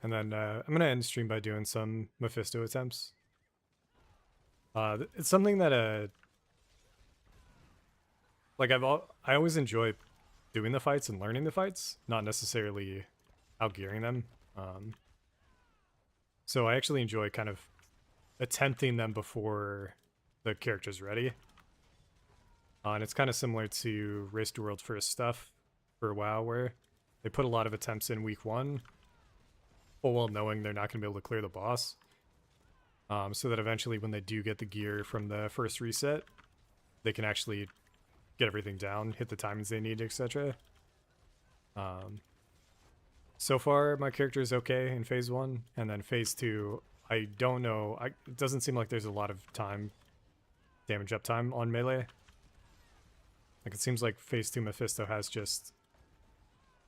And then I'm gonna end stream by doing some Mephisto attempts. It's something that like I always enjoy doing the fights and learning the fights, not necessarily outgearing them. So I actually enjoy kind of attempting them before the character's ready. And it's kind of similar to Race to World First stuff for WoW, where they put a lot of attempts in week 1, full well knowing they're not going to be able to clear the boss. So that eventually when they do get the gear from the first reset, they can actually get everything down, hit the timings they need, etc. So far, my character is okay in phase 1, and then phase 2, I don't know. It doesn't seem like there's a lot of damage uptime on melee. Like, it seems like phase 2 Mephisto has just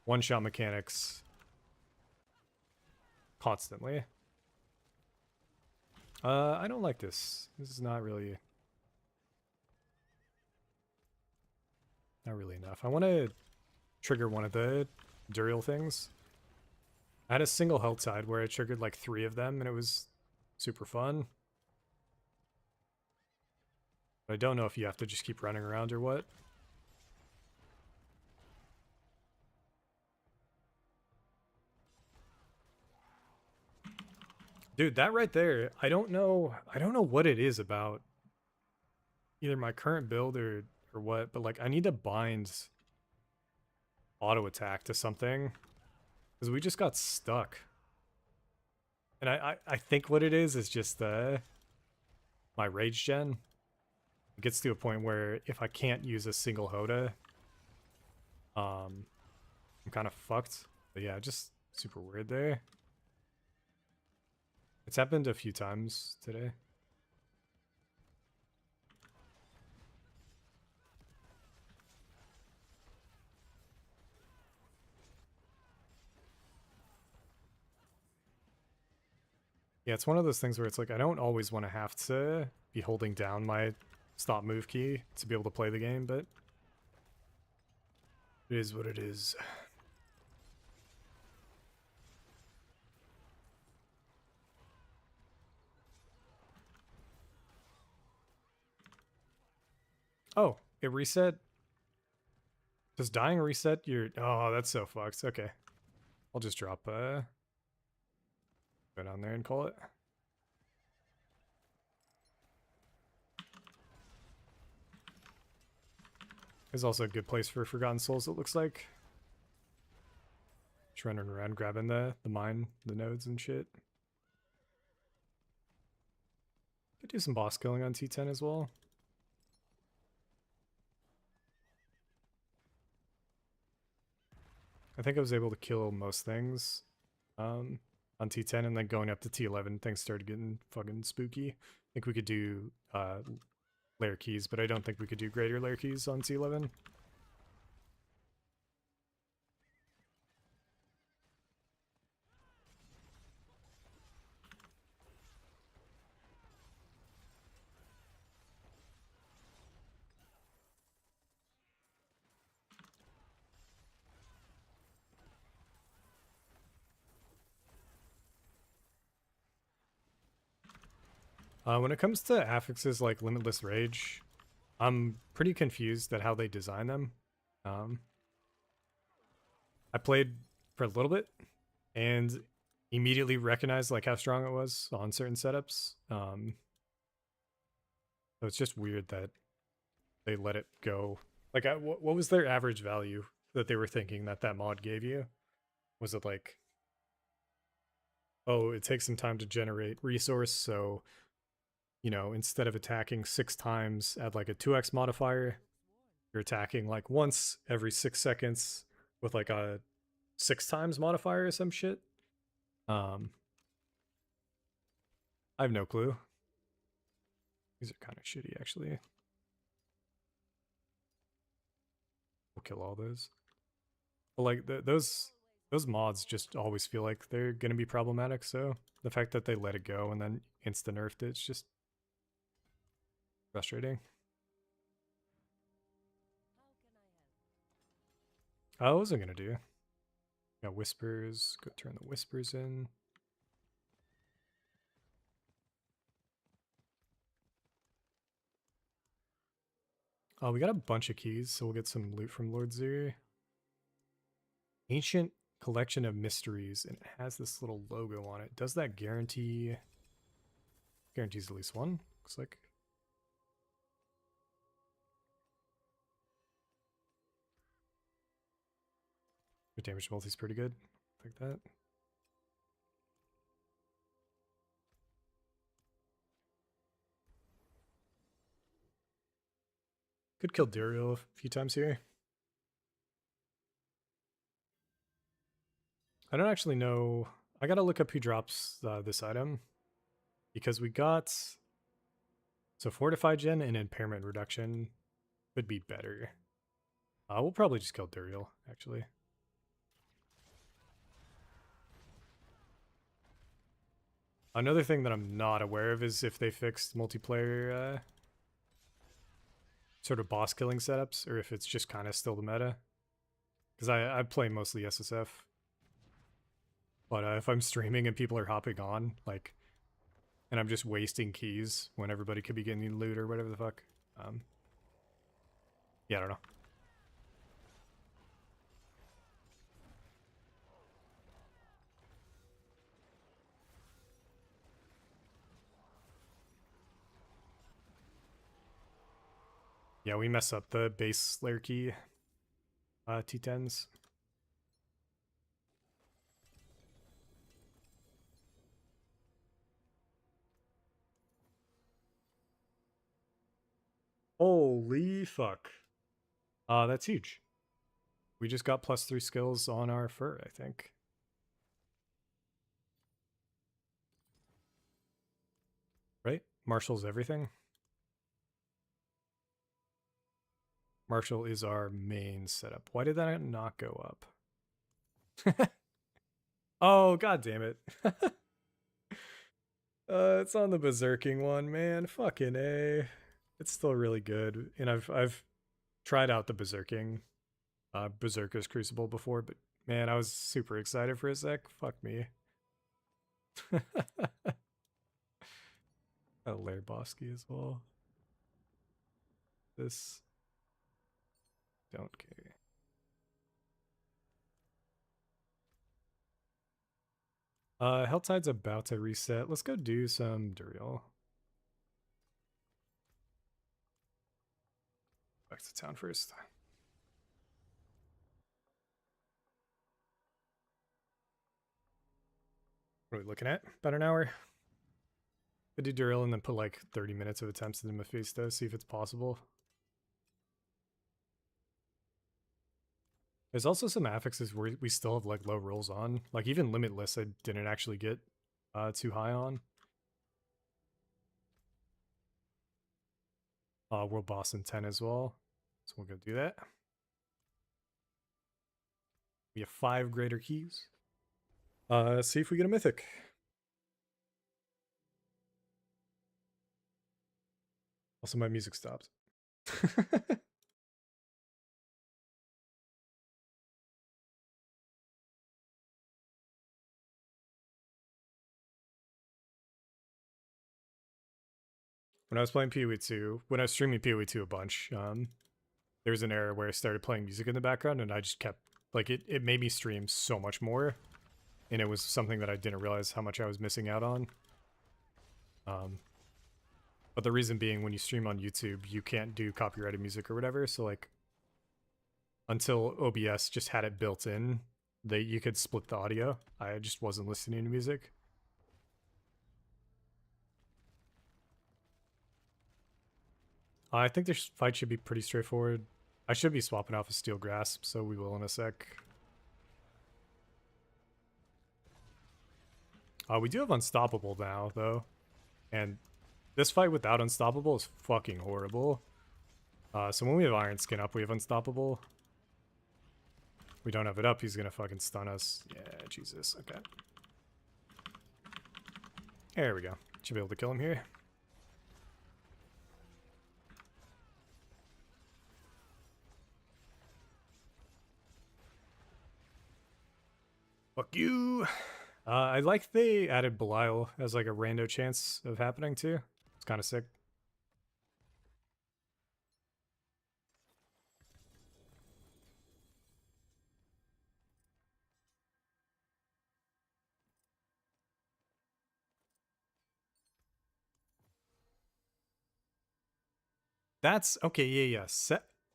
one-shot mechanics constantly. I don't like this. This is not really enough. I want to trigger one of the Duriel things. I had a single Helltide where I triggered like 3 of them, and it was super fun. But I don't know if you have to just keep running around or what. Dude, that right there, I don't know what it is about either my current build or what, but like I need to bind auto attack to something because we just got stuck. And I think what it is just my rage gen. It gets to a point where if I can't use a single HotA, I'm kind of fucked. But yeah, just super weird there. It's happened a few times today. Yeah, it's one of those things where it's like I don't always want to have to be holding down my stop move key to be able to play the game, but it is what it is. Oh, it reset? Does dying reset your... Oh, that's so fucked. Okay. I'll just drop go down there and call it. There's also a good place for Forgotten Souls, it looks like. Just running around grabbing the mine, the nodes and shit. Could do some boss killing on T10 as well. I think I was able to kill most things on T10, and then going up to T11, things started getting fucking spooky. I think we could do layer keys, but I don't think we could do greater layer keys on T11. When it comes to affixes like Limitless Rage, I'm pretty confused at how they design them. I played for a little bit and immediately recognized like how strong it was on certain setups. So it's just weird that they let it go. Like, what was their average value that they were thinking that that mod gave you. Was it like, oh, it takes some time to generate resource, so, you know, instead of attacking 6 times at like a 2x modifier, you're attacking like once every 6 seconds with like a 6 times modifier or some shit. I have no clue. These are kind of shitty, actually. We'll kill all those. But like those mods just always feel like they're gonna be problematic. So the fact that they let it go and then insta nerfed it's just frustrating. Oh, what was I gonna do? Got whispers. Go turn the whispers in. Oh, we got a bunch of keys, so we'll get some loot from Lord Zuri. Ancient collection of mysteries, and it has this little logo on it. Does that guarantee? Guarantees at least one. Looks like. The damage multi's pretty good. Like that. Could kill Duriel a few times here. I don't actually know. I gotta look up who drops this item. Because we got... So Fortified Gen and Impairment Reduction could be better. We'll probably just kill Duriel, actually. Another thing that I'm not aware of is if they fixed multiplayer sort of boss killing setups, or if it's just kind of still the meta. Because I play mostly SSF. But if I'm streaming and people are hopping on, like, and I'm just wasting keys when everybody could be getting loot or whatever the fuck. Yeah, I don't know. Yeah, we mess up the base Slayer key T10s. Holy fuck. That's huge. We just got +3 skills on our fur, I think. Right? Marshall's everything. Marshall is our main setup. Why did that not go up? Oh, god damn it. It's on the berserking one, man. Fucking A. It's still really good. And I've tried out the berserking Berserker's Crucible before, but man, I was super excited for a sec. Fuck me. A Lair Bosky as well. This don't care. Helltide's about to reset. Let's go do some Duriel. Back to town first. What are we looking at? About an hour. Could do Duriel and then put like 30 minutes of attempts into Mephisto, see if it's possible. There's also some affixes where we still have like low rolls on. Like even Limitless I didn't actually get too high on. World Boss in 10 as well. So we're gonna do that. We have 5 greater keys. See if we get a mythic. Also my music stopped. When I was playing PoE 2, when I was streaming PoE 2 a bunch, there was an era where I started playing music in the background and I just kept, like, it made me stream so much more. And it was something that I didn't realize how much I was missing out on. But the reason being, when you stream on YouTube, you can't do copyrighted music or whatever, so, like, until OBS just had it built in that you could split the audio. I just wasn't listening to music. I think this fight should be pretty straightforward. I should be swapping off a Steel Grasp, so we will in a sec. We do have Unstoppable now, though. And this fight without Unstoppable is fucking horrible. So when we have Iron Skin up, we have Unstoppable. We don't have it up, he's gonna fucking stun us. Yeah, Jesus, okay. There we go. Should be able to kill him here. Fuck you. I like they added Belial as like a rando chance of happening too. It's kind of sick. That's okay. Yeah.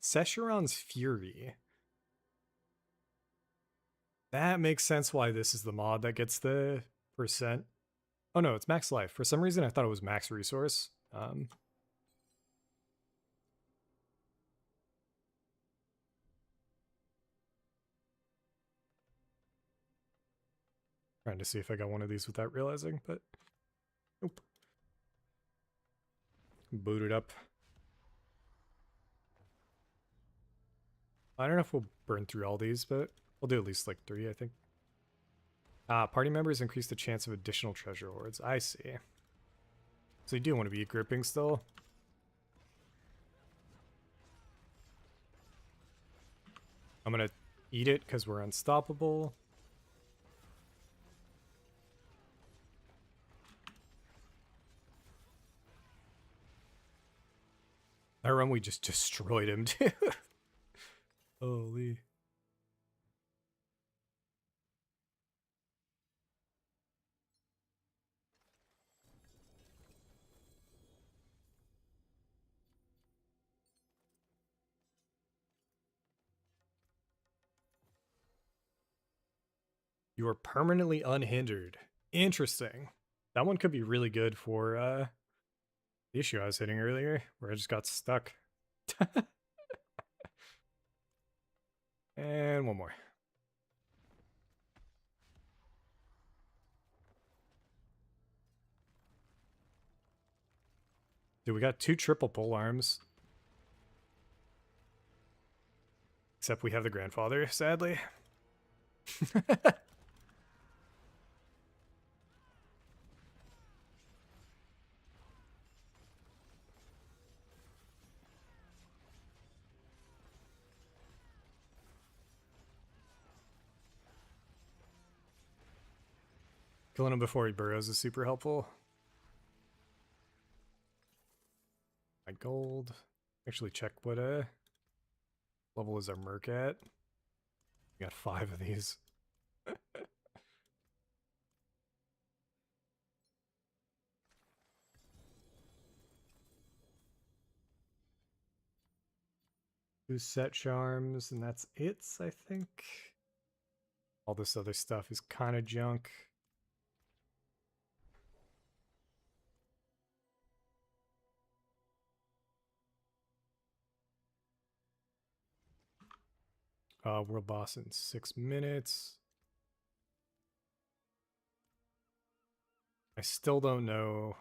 Sescheron's Fury. That makes sense why this is the mod that gets the percent. Oh no, it's max life. For some reason, I thought it was max resource. Trying to see if I got one of these without realizing, but nope. Boot it up. I don't know if we'll burn through all these, but we'll do at least like 3, I think. Party members increase the chance of additional treasure hoards. I see. So you do want to be gripping still. I'm going to eat it because we're unstoppable. That run, we just destroyed him, too. Holy. You are permanently unhindered. Interesting. That one could be really good for the issue I was hitting earlier, where I just got stuck. And one more. Dude, we got 2 triple pole arms. Except we have the grandfather, sadly. Killing him before he burrows is super helpful. My gold. Actually check what level is our merc at. We got 5 of these. Two set charms, and that's it, I think. All this other stuff is kind of junk. World boss in 6 minutes. I still don't know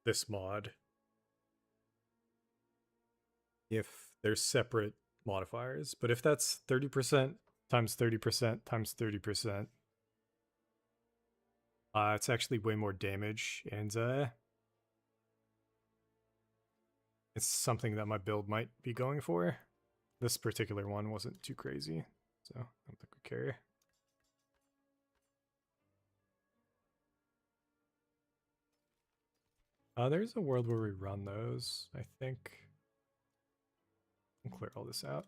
this mod if there's separate modifiers, but if that's 30% times 30% times 30%, it's actually way more damage, and it's something that my build might be going for. This particular one wasn't too crazy, so I don't think we care. There's a world where we run those, I think. I'll clear all this out.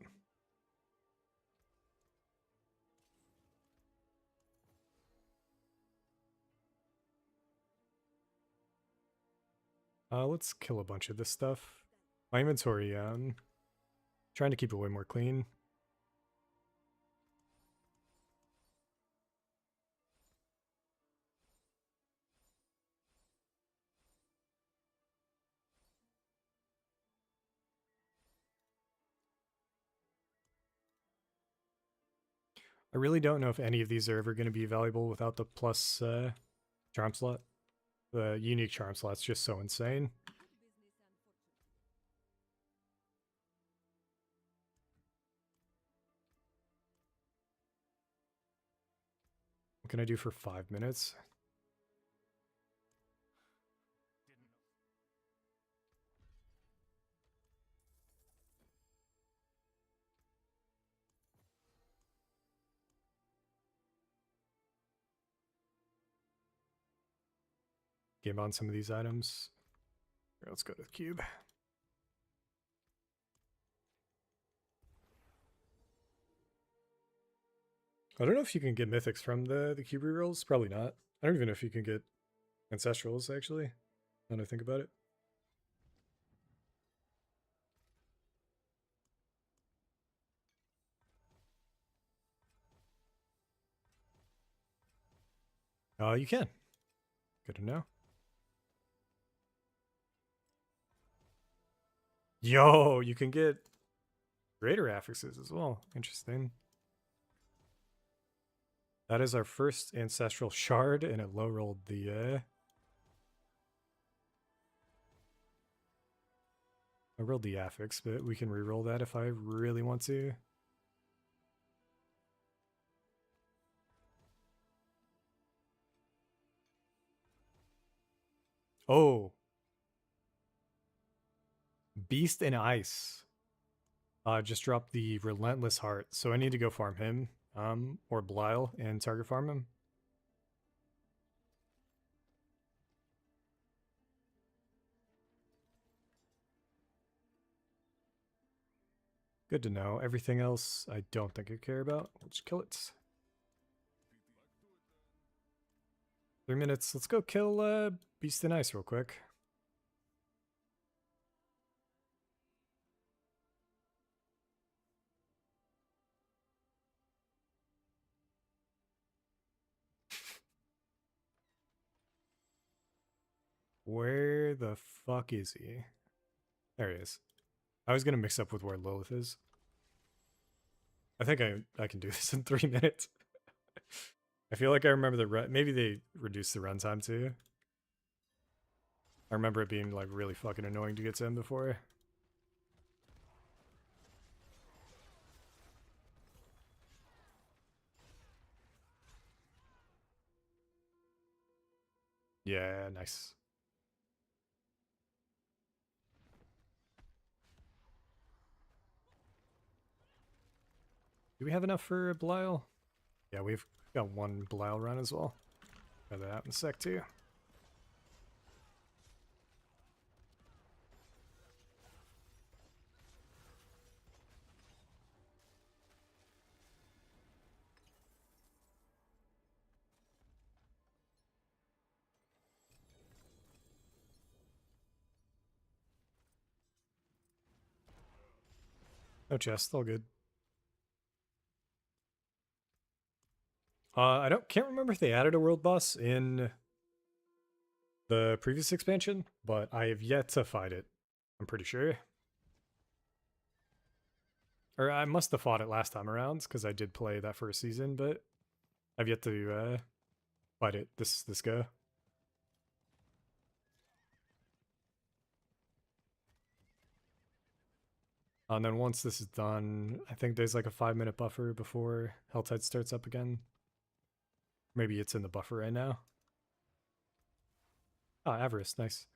Let's kill a bunch of this stuff. My inventory Trying to keep it way more clean. I really don't know if any of these are ever going to be valuable without the plus charm slot. The unique charm slot's just so insane. What can I do for 5 minutes? Game on some of these items. Here, let's go to the cube. I don't know if you can get mythics from the cube rerolls. Probably not. I don't even know if you can get ancestrals, actually. Now that I think about it. You can. Good to know. Yo, you can get greater affixes as well. Interesting. That is our first ancestral shard, and it low rolled the I rolled the affix, but we can re-roll that if I really want to. Oh. Beast and Ice. Just dropped the Relentless Heart, so I need to go farm him, or Belial, and target farm him. Good to know. Everything else I don't think I care about. We'll just kill it. 3 minutes. Let's go kill Beast and Ice real quick. Where the fuck is he? There he is. I was gonna mix up with where Lilith is. I think I can do this in 3 minutes. I feel like I remember the run. Maybe they reduced the runtime too. I remember it being like really fucking annoying to get to him before. Yeah, nice. Do we have enough for Belial? Yeah, we've got one Belial run as well. Try that out in a sec too. No chest, all good. I can't remember if they added a world boss in the previous expansion, but I have yet to fight it. I'm pretty sure. Or I must have fought it last time around because I did play that first season, but I've yet to fight it this go. And then once this is done, I think there's like a 5-minute buffer before Helltide starts up again. Maybe it's in the buffer right now. Ah, Avarice, nice.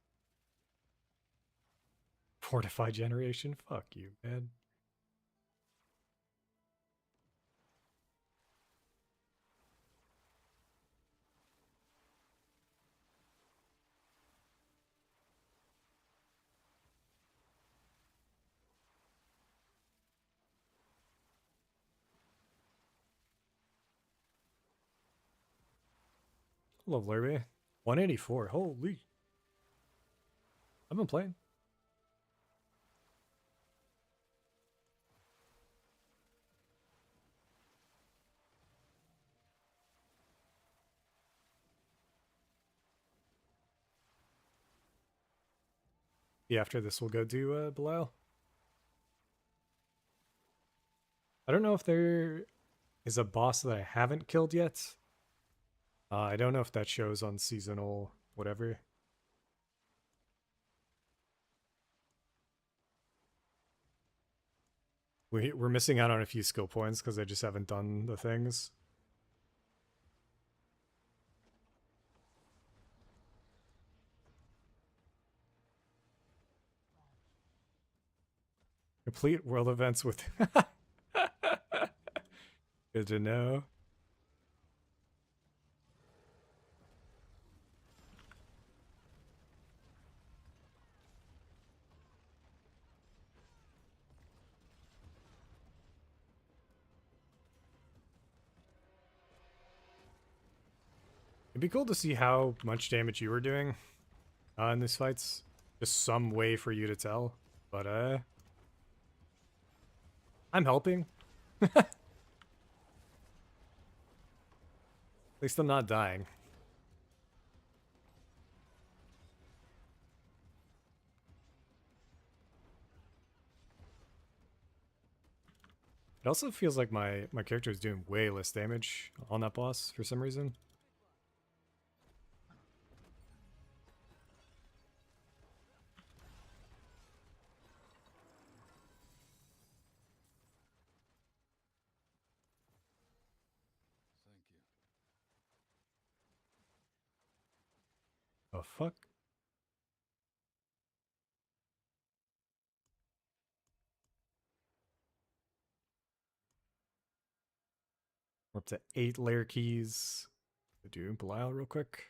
Fortify generation? Fuck you, man. Love Larvae. 184. Holy. I've been playing. Yeah, after this, we'll go do Belial. I don't know if there is a boss that I haven't killed yet. I don't know if that shows on seasonal whatever. We're missing out on a few skill points because I just haven't done the things. Complete world events with... Good to know. It'd be cool to see how much damage you were doing in these fights. Just some way for you to tell. But, I'm helping. At least I'm not dying. It also feels like my character is doing way less damage on that boss for some reason. Oh, fuck. We're up to 8 layer keys. Do Belial real quick.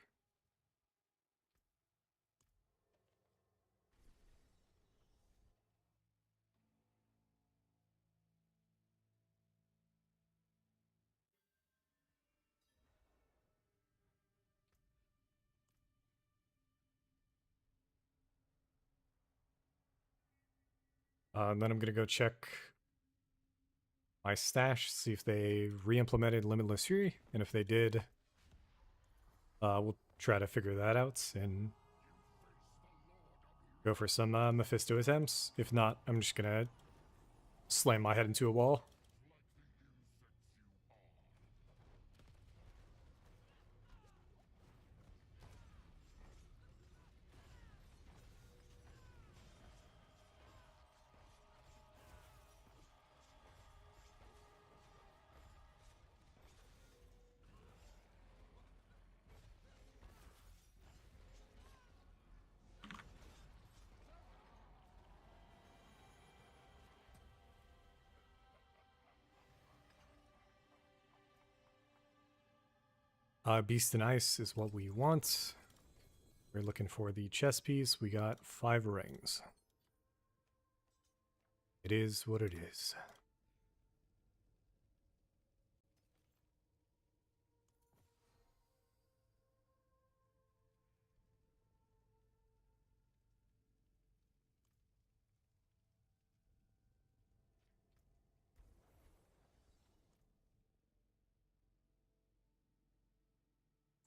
And then I'm gonna go check my stash, see if they re-implemented Limitless Rage, and if they did, we'll try to figure that out and go for some Mephisto attempts. If not, I'm just gonna slam my head into a wall. Beast and Ice is what we want. We're looking for the chess piece. We got 5 rings. It is what it is.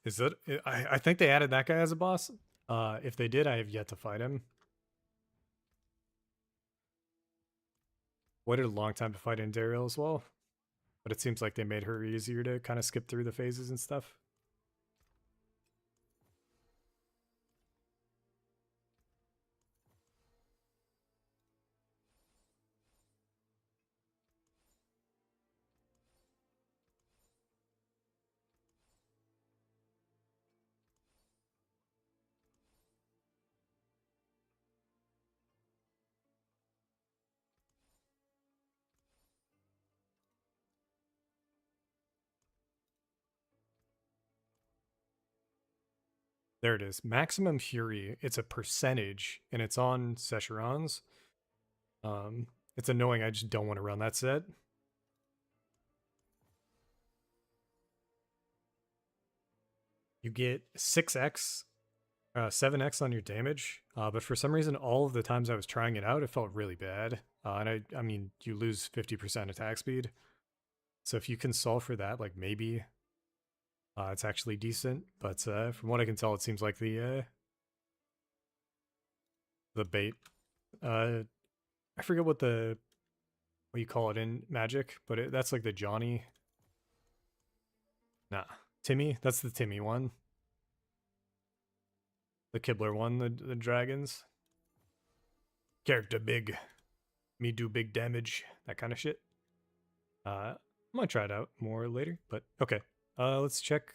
Is that... I think they added that guy as a boss. If they did, I have yet to fight him. Waited a long time to fight Indariel as well. But it seems like they made her easier to kind of skip through the phases and stuff. There it is. Maximum Fury. It's a percentage, and it's on Secheron's. It's annoying. I just don't want to run that set. You get 6x, 7x on your damage, but for some reason, all of the times I was trying it out, it felt really bad. And I mean, you lose 50% attack speed. So if you can solve for that, like maybe it's actually decent. But from what I can tell, it seems like the the bait. I forget what you call it in Magic, but that's like the Johnny. Nah, Timmy. That's the Timmy one. The Kibler one, the dragons. Character big. Me do big damage. That kind of shit. I might try it out more later, but okay. Let's check.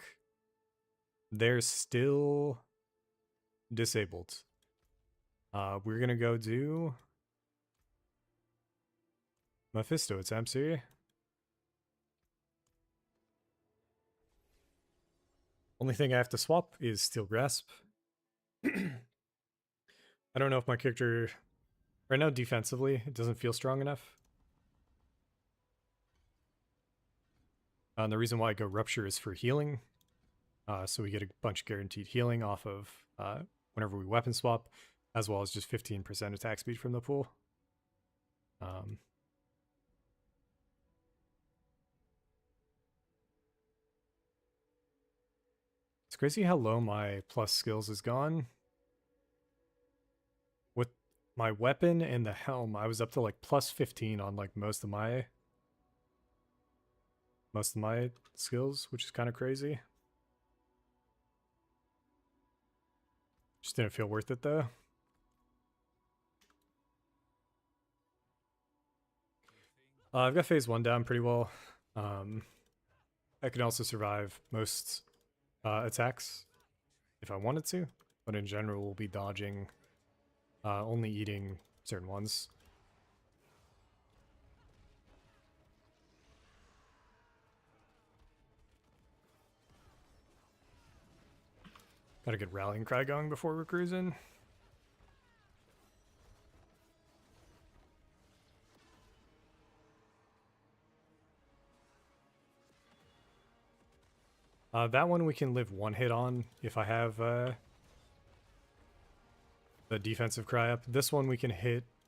They're still disabled. We're gonna go do Mephisto attempts here. Only thing I have to swap is Steel Grasp. I don't know if my character right now defensively it doesn't feel strong enough. And the reason why I go Rupture is for healing. So we get a bunch of guaranteed healing off of whenever we weapon swap, as well as just 15% attack speed from the pool. It's crazy how low my plus skills has gone. With my weapon and the helm, I was up to like plus 15 on like most of my skills, which is kind of crazy. Just didn't feel worth it though. I've got phase 1 down pretty well. I can also survive most attacks if I wanted to, but in general we'll be dodging, only eating certain ones. Gotta get Rallying Cry going before we're cruising. That one we can live one hit on if I have the defensive cry up. This one we can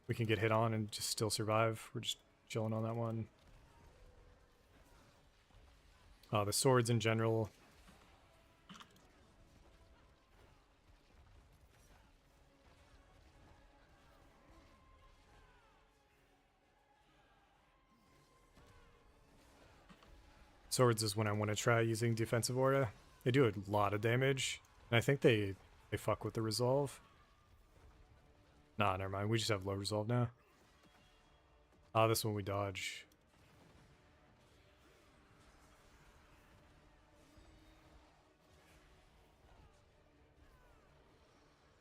get hit on and just still survive. We're just chilling on that one. The swords in general. Swords is when I want to try using defensive aura. They do a lot of damage, and I think they fuck with the resolve. Nah, never mind. We just have low resolve now. This one we dodge.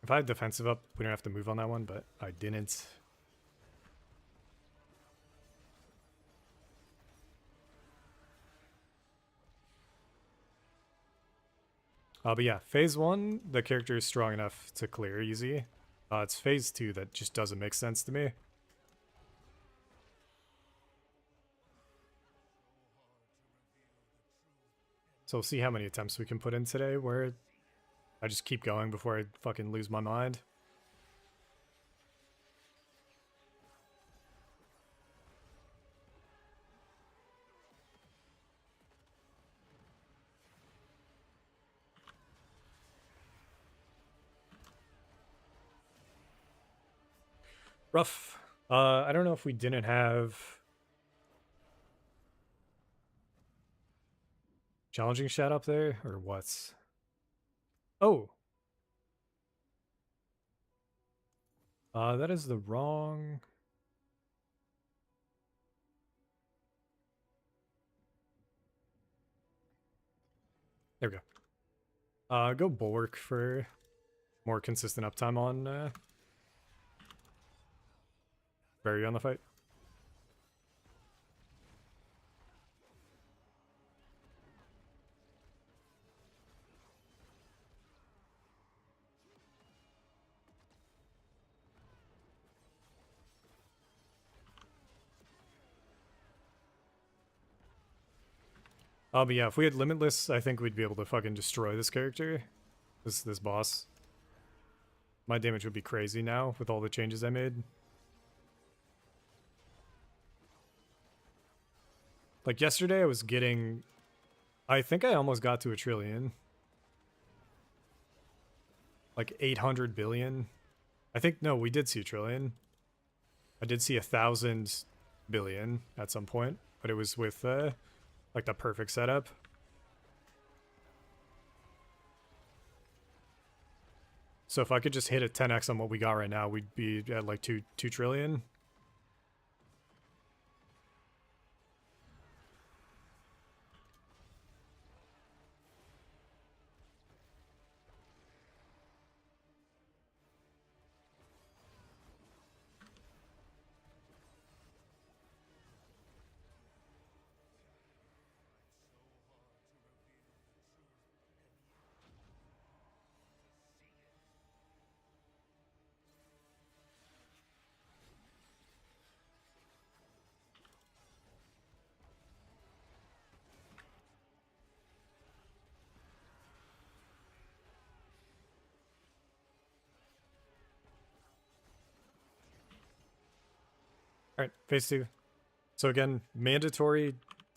If I had defensive up, we don't have to move on that one, but I didn't. But yeah, phase 1, the character is strong enough to clear easy. It's phase 2 that just doesn't make sense to me. So we'll see how many attempts we can put in today where I just keep going before I fucking lose my mind. Rough. I don't know if we didn't have challenging shot up there or what. Oh. That is the wrong. There we go. Go Bulwark for more consistent uptime on Barry on the fight. But yeah, if we had Limitless, I think we'd be able to fucking destroy this character. This boss. My damage would be crazy now with all the changes I made. Like yesterday I was getting... I think I almost got to 1 trillion. Like 800 billion. I think, no, we did see a trillion. I did see 1,000 billion at some point, but it was with like the perfect setup. So if I could just hit a 10x on what we got right now, we'd be at like 2 trillion. All right, phase 2. So again, mandatory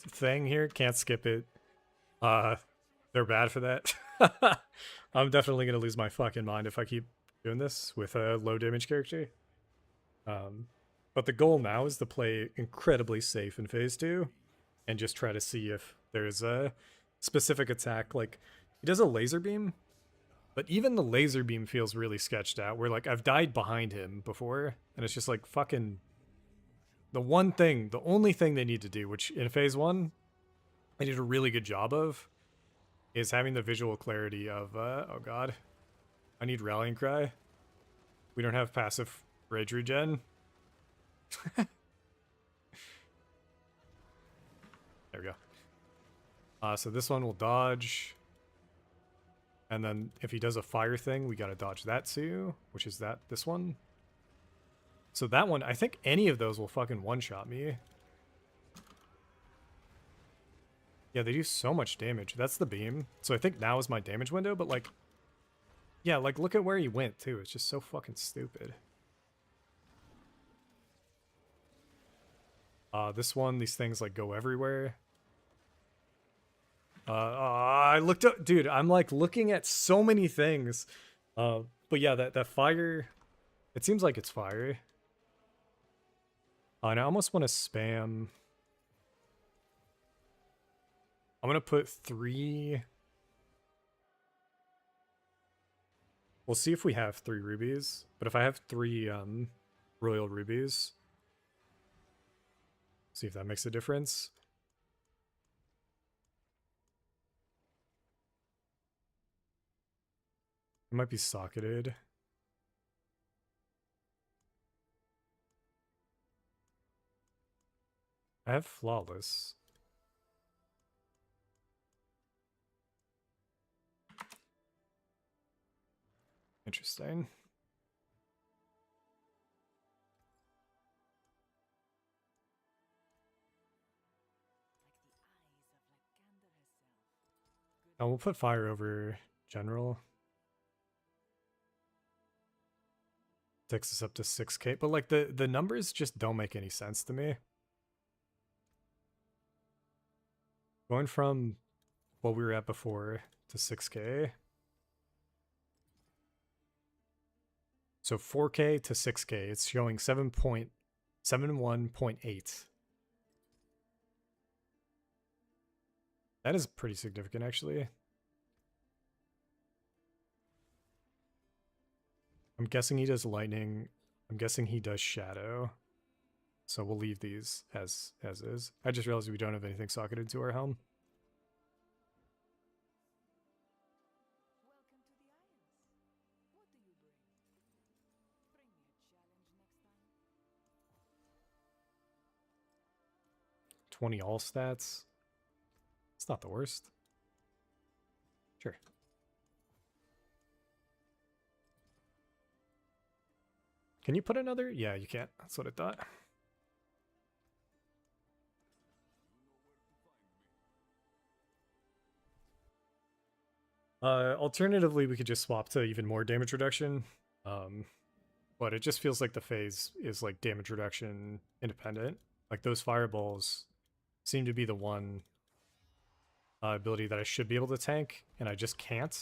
thing here, can't skip it. They're bad for that. I'm definitely gonna lose my fucking mind if I keep doing this with a low damage character. But the goal now is to play incredibly safe in phase 2 and just try to see if there's a specific attack. Like, he does a laser beam, but even the laser beam feels really sketched out, where like I've died behind him before, and it's just like fucking the only thing they need to do, which in phase 1 they did a really good job of, is having the visual clarity of oh god, I need rallying cry. We don't have passive rage regen. There we go. So this one will dodge. And then if he does a fire thing, we gotta dodge that too, which is this one. So that one, I think any of those will fucking one-shot me. Yeah, they do so much damage. That's the beam. So I think now is my damage window, but like, yeah, like look at where he went too. It's just so fucking stupid. This one, these things like go everywhere. I looked up, dude, I'm like looking at so many things. But yeah, that fire, it seems like it's fire. And I almost want to spam. I'm going to put 3. We'll see if we have 3 rubies. But if I have 3 royal rubies, see if that makes a difference. It might be socketed. I have flawless. Interesting. And we'll put fire over general. Takes us up to 6k, but like the numbers just don't make any sense to me. Going from what we were at before to 6k. So 4k to 6k, it's showing 7.71.8. That is pretty significant, actually. I'm guessing he does lightning. I'm guessing he does shadow. So we'll leave these as is. I just realized we don't have anything socketed to our helm. Welcome to the 20 all stats. It's not the worst. Sure. Can you put another? Yeah, you can't. That's what I thought. Alternatively, we could just swap to even more damage reduction. But it just feels like the phase is like damage reduction independent. Like those fireballs seem to be the one ability that I should be able to tank, and I just can't.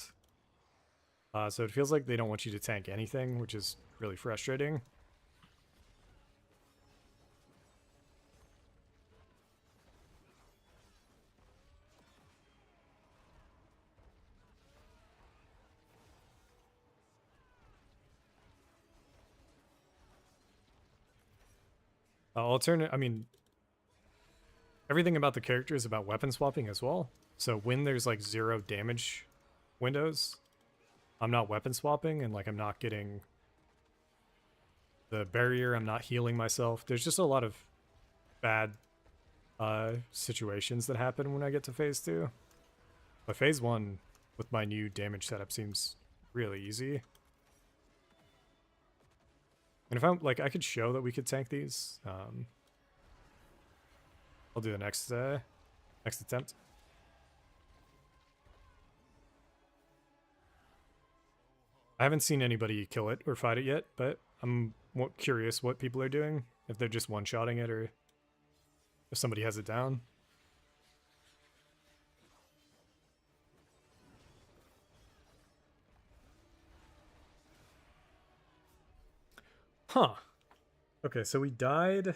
So it feels like they don't want you to tank anything, which is really frustrating. I mean, everything about the character is about weapon swapping as well. So when there's like 0 damage windows, I'm not weapon swapping, and like I'm not getting the barrier, I'm not healing myself. There's just a lot of bad situations that happen when I get to phase 2. But phase 1 with my new damage setup seems really easy. And if I'm like, I could show that we could tank these. I'll do the next attempt. I haven't seen anybody kill it or fight it yet, but I'm curious what people are doing. If they're just one-shotting it, or if somebody has it down. Huh. Okay, so we died. I'm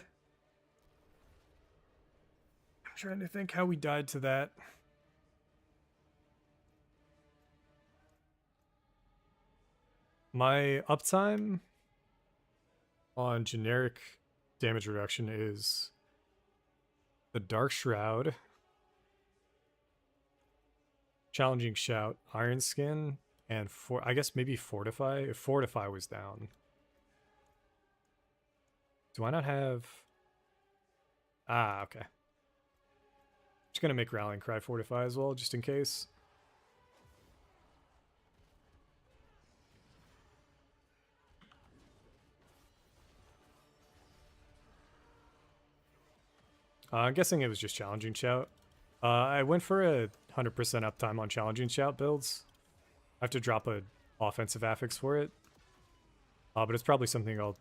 trying to think how we died to that. My uptime on generic damage reduction is the Dark Shroud, Challenging Shout, Iron Skin, and I guess maybe Fortify, if Fortify was down. Do I not have... Ah, okay. Just gonna make Rallying Cry Fortify as well, just in case. I'm guessing it was just Challenging Shout. I went for a 100% uptime on Challenging Shout builds. I have to drop a offensive affix for it. But it's probably something I'll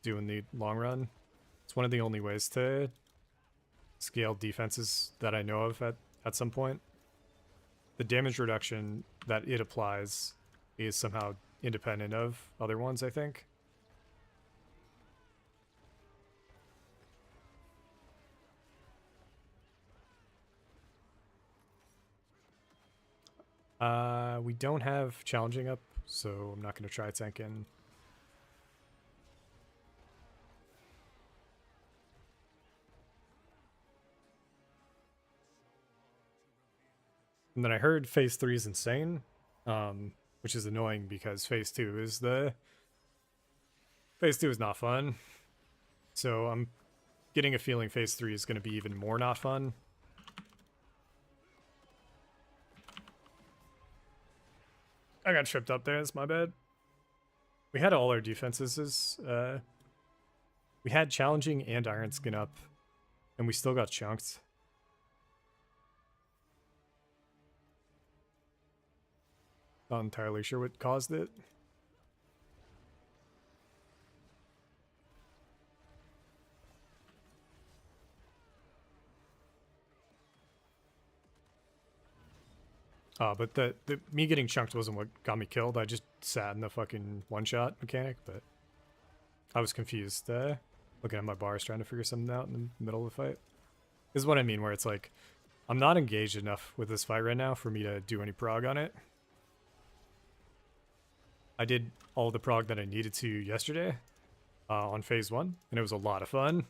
do in the long run. It's one of the only ways to scale defenses that I know of at some point. The damage reduction that it applies is somehow independent of other ones, I think. We don't have challenging up, so I'm not going to try tank in. And then I heard phase 3 is insane, which is annoying because phase 2 is not fun. So I'm getting a feeling phase 3 is going to be even more not fun. I got tripped up there, that's my bad. We had all our defenses. We had challenging and Iron Skin up, and we still got chunked. Not entirely sure what caused it. But the me getting chunked wasn't what got me killed. I just sat in the fucking one-shot mechanic, but I was confused. Looking at my bars, trying to figure something out in the middle of the fight. This is what I mean, where it's like, I'm not engaged enough with this fight right now for me to do any prog on it. I did all the prog that I needed to yesterday on phase 1, and it was a lot of fun.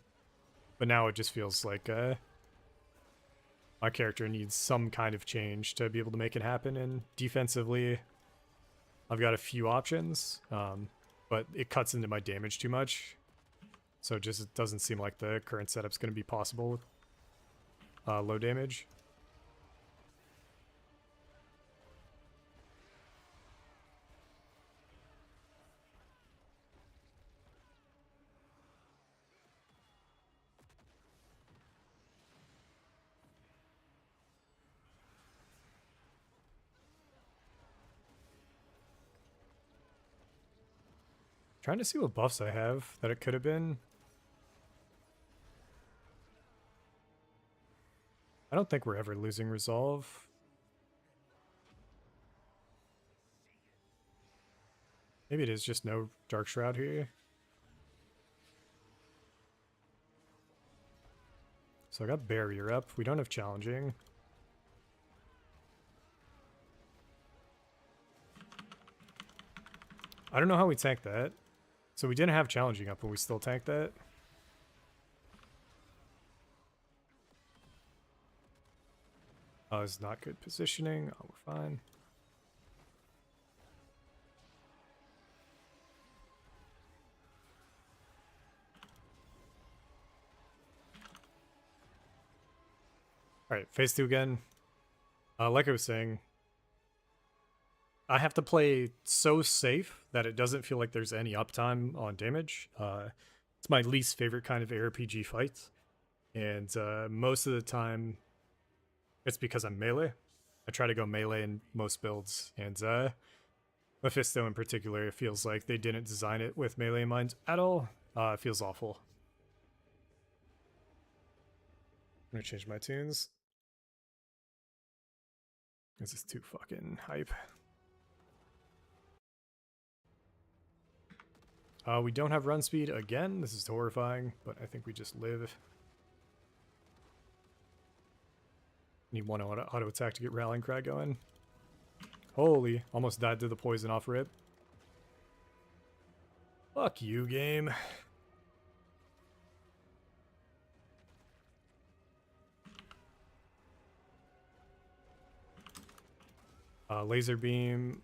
But now it just feels like my character needs some kind of change to be able to make it happen. And defensively, I've got a few options, but it cuts into my damage too much. So it just doesn't seem like the current setup's going to be possible with low damage. Trying to see what buffs I have that it could have been. I don't think we're ever losing resolve. Maybe it is just no Dark Shroud here. So I got Barrier up. We don't have Challenging. I don't know how we tanked that. So we didn't have Challenging up, but we still tanked that. Oh, it's not good positioning. Oh, we're fine. Alright, phase 2 again. Like I was saying, I have to play so safe that it doesn't feel like there's any uptime on damage. It's my least favorite kind of ARPG fight. And most of the time, it's because I'm melee. I try to go melee in most builds. And Mephisto in particular, it feels like they didn't design it with melee in mind at all. It feels awful. I'm gonna change my tunes. This is too fucking hype. We don't have run speed again. This is horrifying, but I think we just live. Need one auto attack to get Rallying Cry going. Holy, almost died to the poison off rip. Fuck you, game. Laser beam,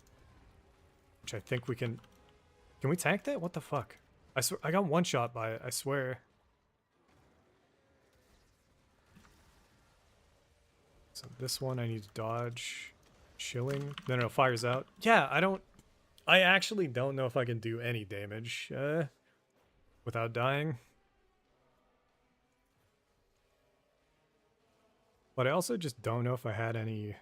which I think we can. Can we tank that? What the fuck? I got one shot by it. I swear. So this one I need to dodge. Chilling. Then it fires out. Yeah, I actually don't know if I can do any damage without dying. But I also just don't know if I had any.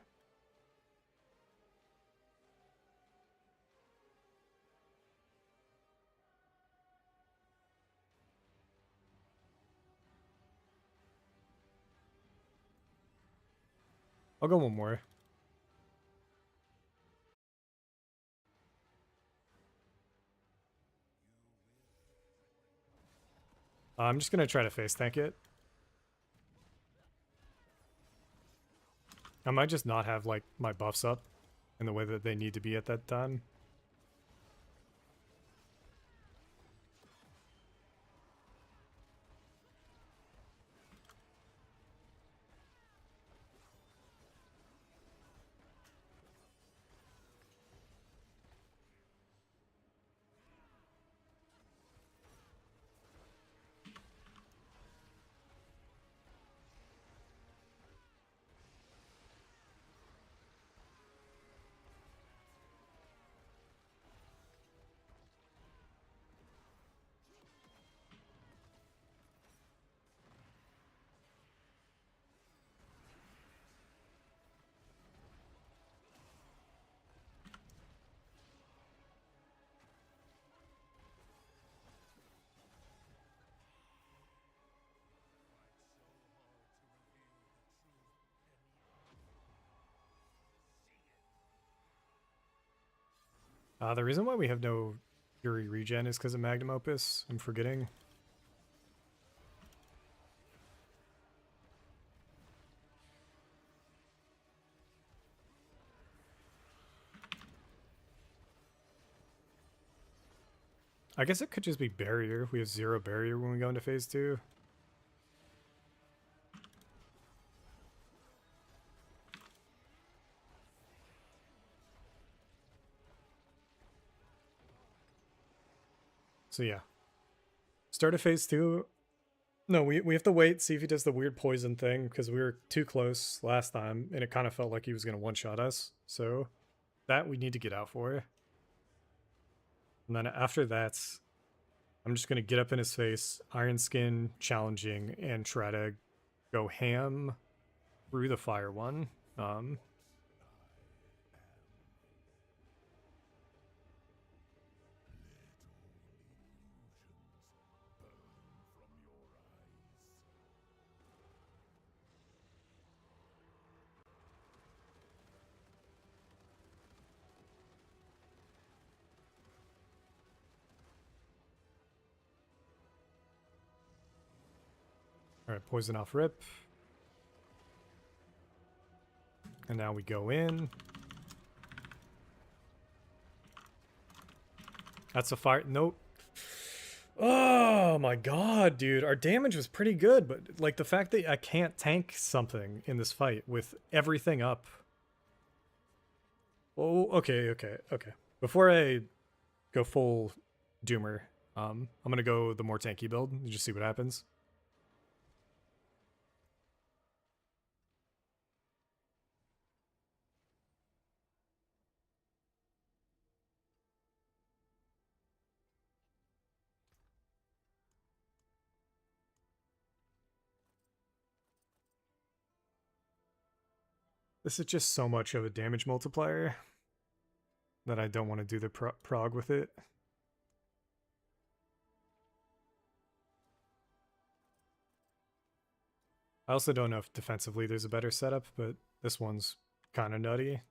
I'll go one more. I'm just gonna try to face tank it. I might just not have like my buffs up in the way that they need to be at that time. The reason why we have no Fury regen is because of Magnum Opus. I'm forgetting. I guess it could just be barrier. We have 0 barrier when we go into phase 2. So yeah. Start of phase 2. No, we have to wait, see if he does the weird poison thing, because we were too close last time, and it kind of felt like he was going to one-shot us. So that we need to get out for. And then after that, I'm just going to get up in his face, Iron Skin, challenging, and try to go ham through the fire one. Alright, poison off rip. And now we go in. That's a fire. Nope. Oh my god, dude. Our damage was pretty good, but like the fact that I can't tank something in this fight with everything up. Oh, okay. Before I go full Doomer, I'm gonna go the more tanky build and just see what happens. This is just so much of a damage multiplier that I don't want to do the prog with it. I also don't know if defensively there's a better setup, but this one's kind of nutty.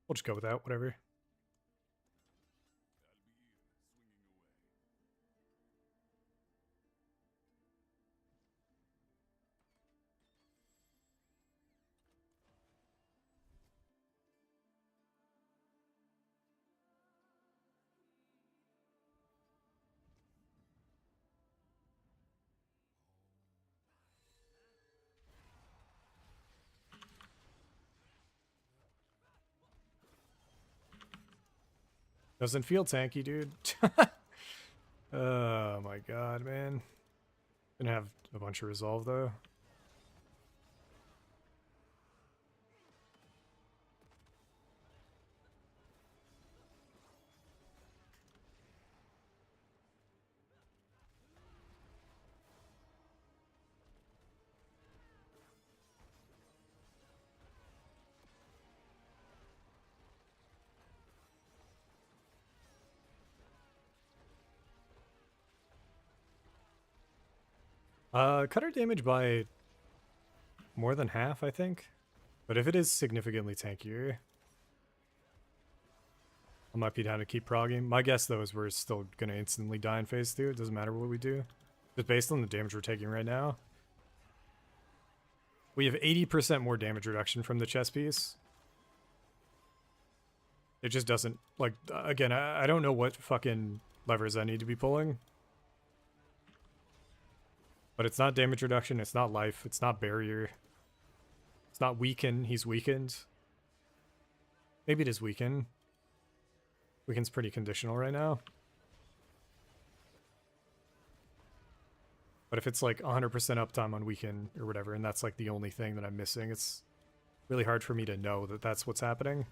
We'll just go with that, whatever. Doesn't feel tanky, dude. Oh my god, man. Gonna have a bunch of resolve, though. Cut our damage by more than half, I think. But if it is significantly tankier, I might be down to keep progging. My guess, though, is we're still gonna instantly die in phase 2. It doesn't matter what we do. Just based on the damage we're taking right now. We have 80% more damage reduction from the chess piece. It just doesn't, like, again, I don't know what fucking levers I need to be pulling. But it's not damage reduction, it's not life, it's not barrier. It's not weaken, he's weakened. Maybe it is weaken. Weaken's pretty conditional right now. But if it's like 100% uptime on weaken or whatever, and that's like the only thing that I'm missing, it's really hard for me to know that that's what's happening.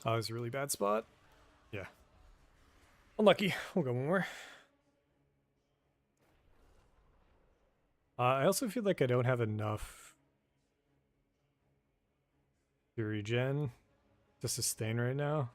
Oh, it was a really bad spot. Yeah. Unlucky. We'll go one more. I also feel like I don't have enough Fury Gen to sustain right now.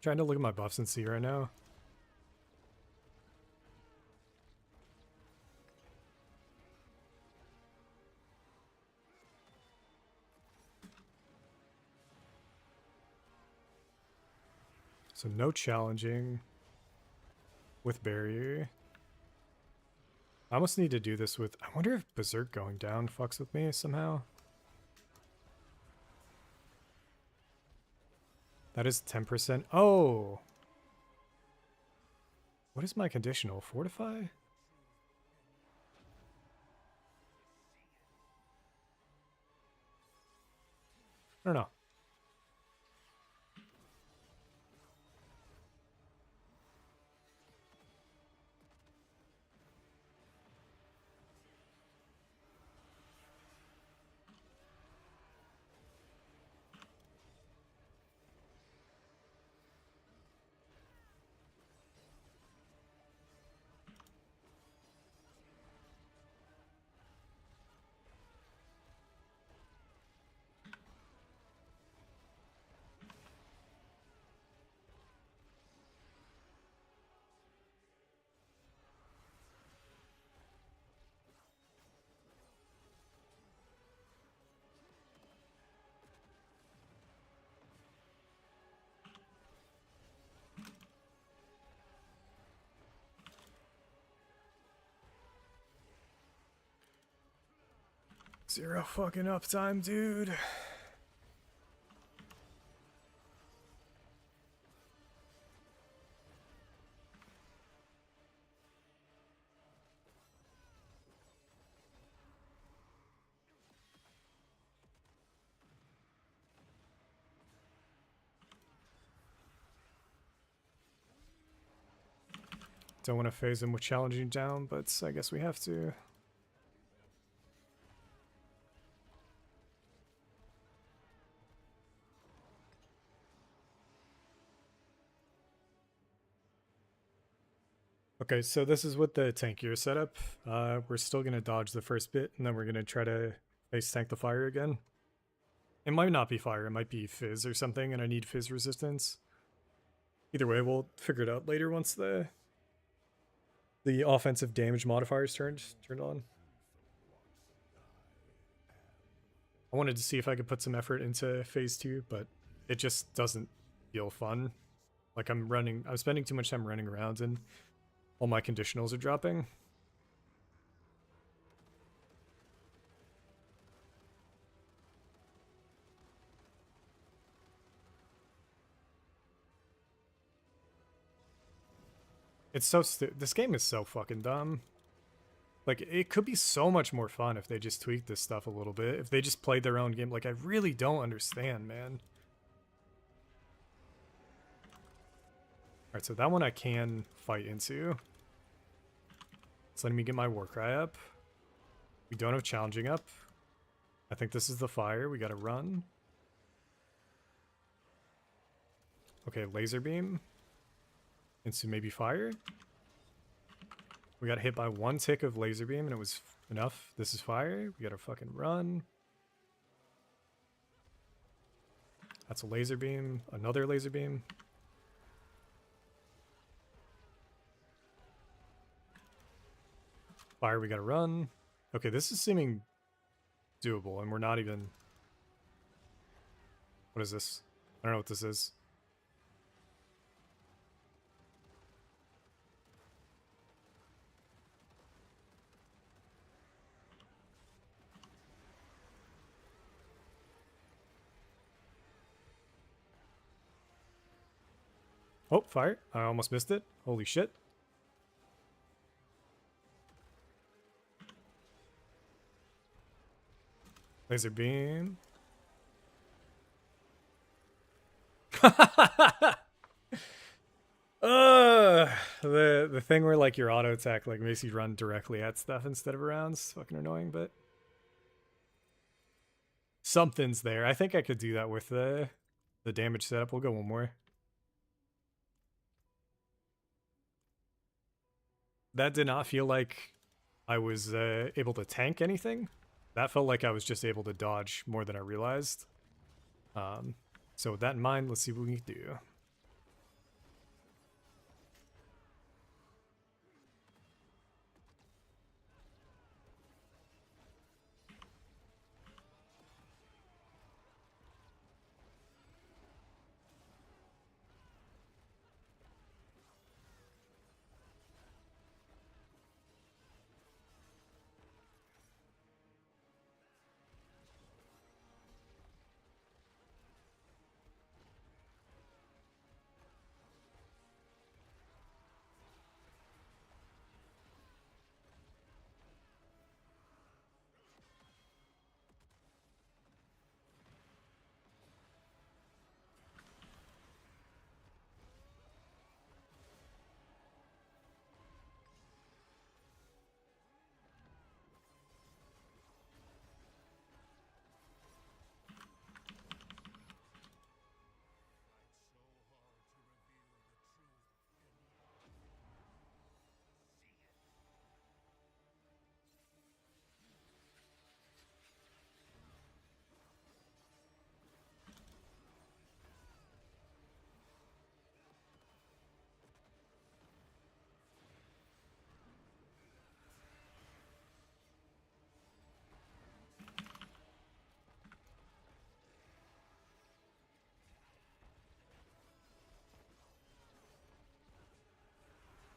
Trying to look at my buffs and see right now. So no challenging with barrier. I almost need to do this with... I wonder if Berserk going down fucks with me somehow. That is 10%. Oh! What is my conditional? Fortify? I don't know. Zero fucking uptime, dude. Don't want to phase him with challenging down, but I guess we have to. Okay, so this is with the tankier setup. We're still going to dodge the first bit, and then we're going to try to face tank the fire again. It might not be fire, it might be fizz or something, and I need fizz resistance. Either way, we'll figure it out later once the offensive damage modifier is turned on. I wanted to see if I could put some effort into phase 2, but it just doesn't feel fun. Like I'm spending too much time running around and all my conditionals are dropping. It's so this game is so fucking dumb. Like, it could be so much more fun if they just tweaked this stuff a little bit. If they just played their own game. Like, I really don't understand, man. Alright, so that one I can fight into. It's letting me get my Warcry up. We don't have challenging up. I think this is the fire. We gotta run. Okay, laser beam. Into maybe fire. We got hit by one tick of laser beam and it was enough. This is fire. We gotta fucking run. That's a laser beam. Another laser beam. Fire, we gotta run. Okay, this is seeming doable and we're not even... What is this? I don't know what this is. Oh, fire. I almost missed it. Holy shit. Laser beam. The thing where like your auto attack like makes you run directly at stuff instead of around is fucking annoying, but something's there. I think I could do that with the damage setup. We'll go one more. That did not feel like I was able to tank anything. That felt like I was just able to dodge more than I realized. So with that in mind, let's see what we can do.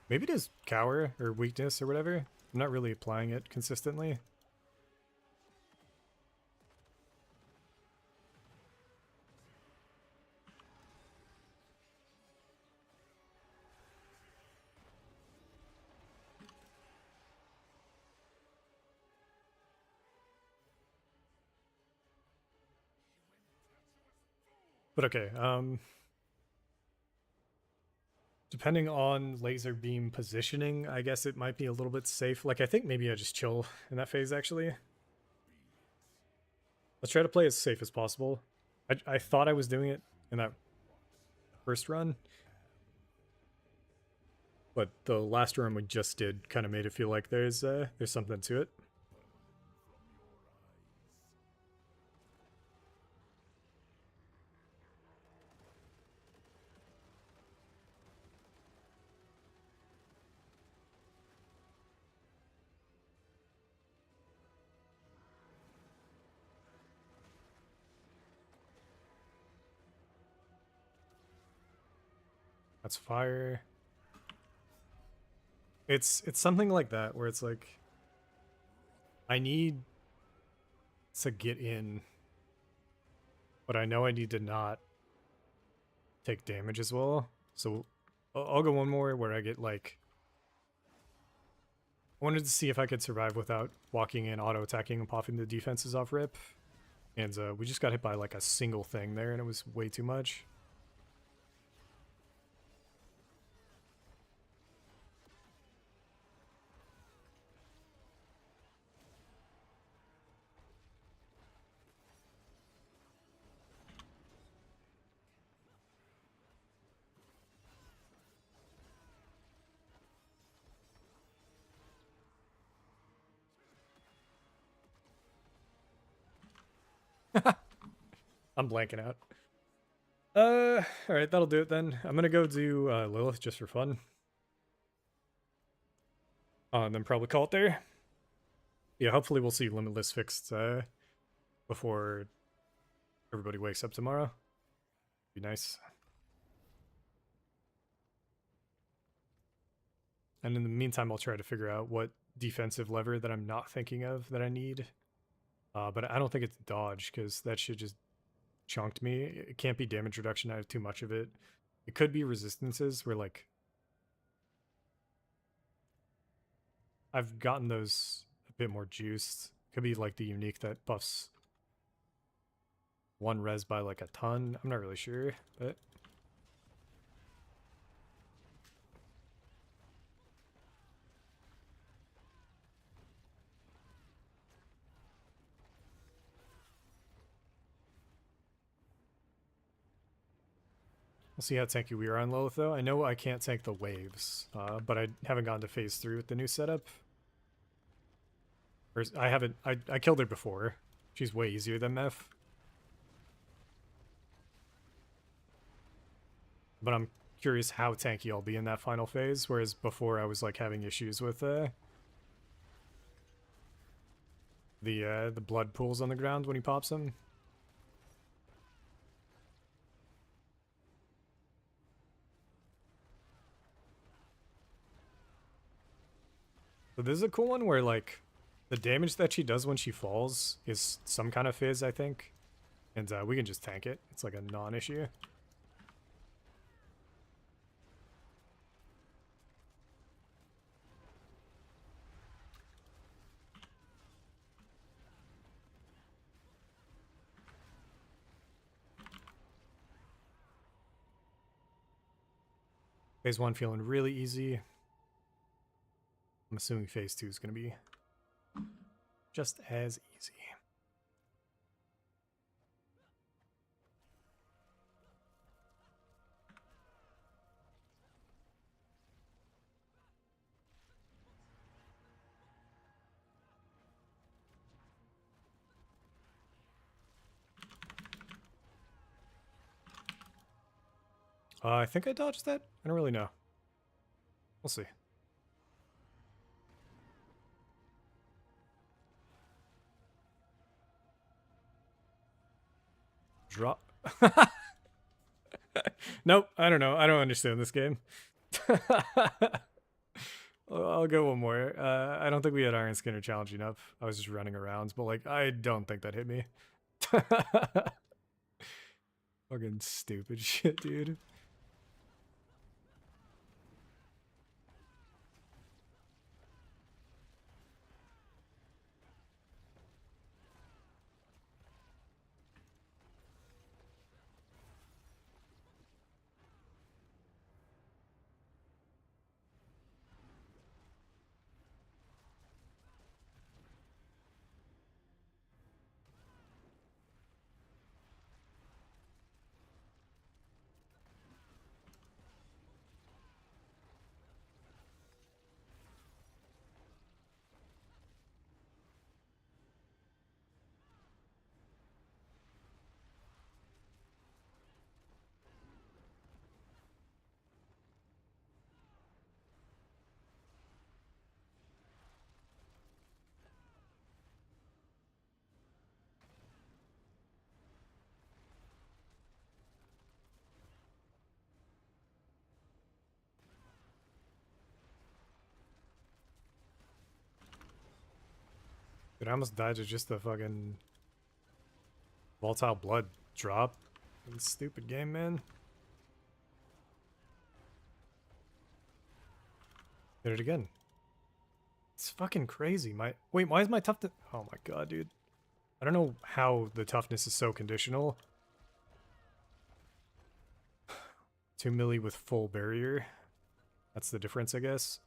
Maybe it is cower or weakness or whatever. I'm not really applying it consistently. But okay, depending on laser beam positioning, I guess it might be a little bit safe. Like, I think maybe I just chill in that phase, actually. Let's try to play as safe as possible. I thought I was doing it in that first run, but the last run we just did kind of made it feel like there's something to it. That's fire. It's something like that where it's like I need to get in, but I know I need to not take damage as well. So I'll go one more where I get like I wanted to see if I could survive without walking in, auto attacking, and popping the defenses off rip. And we just got hit by like a single thing there, and it was way too much. I'm blanking out. Alright, that'll do it then. I'm gonna go do Lilith just for fun. And then probably call it there. Yeah, hopefully we'll see Limitless fixed before everybody wakes up tomorrow. Be nice. And in the meantime, I'll try to figure out what defensive lever that I'm not thinking of that I need. But I don't think it's dodge, because that shit just chunked me. It can't be damage reduction. I have too much of it. It could be resistances where, like, I've gotten those a bit more juiced. Could be, like, the unique that buffs one res by, like, a ton. I'm not really sure, but... We'll see how tanky we are on Lilith, though. I know I can't tank the waves, but I haven't gone to phase 3 with the new setup. Or I haven't... I killed her before. She's way easier than Meph. But I'm curious how tanky I'll be in that final phase, whereas before I was, like, having issues with the blood pools on the ground when he pops them. So this is a cool one where, like, the damage that she does when she falls is some kind of fizz, I think. And we can just tank it. It's like a non-issue. Phase 1 feeling really easy. I'm assuming phase 2 is going to be just as easy. I think I dodged that? I don't really know. We'll see. Drop. Nope, I don't know. I don't understand this game. I'll go one more. I don't think we had Iron Skinner challenging up. I was just running around, but like I don't think that hit me. Fucking stupid shit, dude. Dude, I almost died to just the fucking volatile blood drop. Fucking stupid game, man. Did it again. It's fucking crazy. Wait, why is my toughness? Oh my god, dude. I don't know how the toughness is so conditional. 2 milli with full barrier. That's the difference, I guess.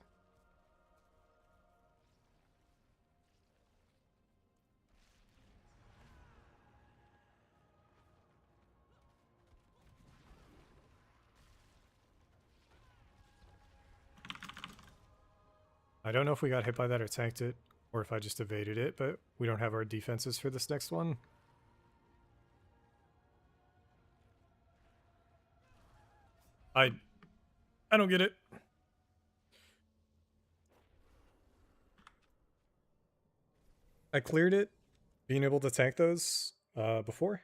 I don't know if we got hit by that or tanked it, or if I just evaded it, but we don't have our defenses for this next one. I don't get it. I cleared it, being able to tank those before.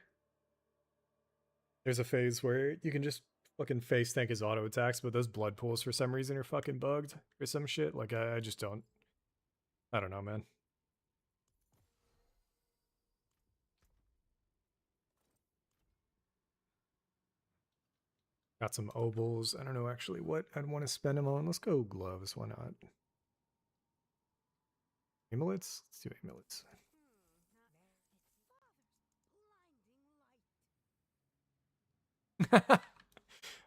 There's a phase where you can just fucking face tank his auto attacks, but those blood pools for some reason are fucking bugged or some shit. Like I just don't. I don't know, man. Got some obols. I don't know actually what I'd want to spend them on. Let's go gloves. Why not? Amulets? Let's do amulets.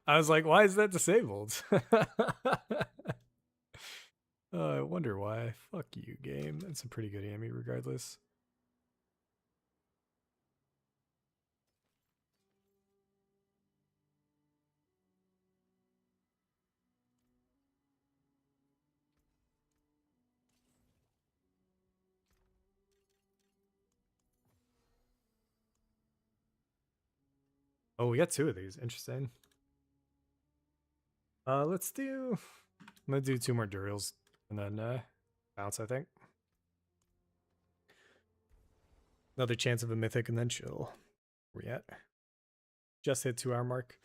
I was like, why is that disabled? I wonder why. Fuck you, game. That's a pretty good ammy regardless. Oh, we got 2 of these. Interesting. Let's do... I'm gonna do 2 more Durials and then bounce, I think. Another chance of a mythic and then chill. Where we at? Just hit 2 hour mark.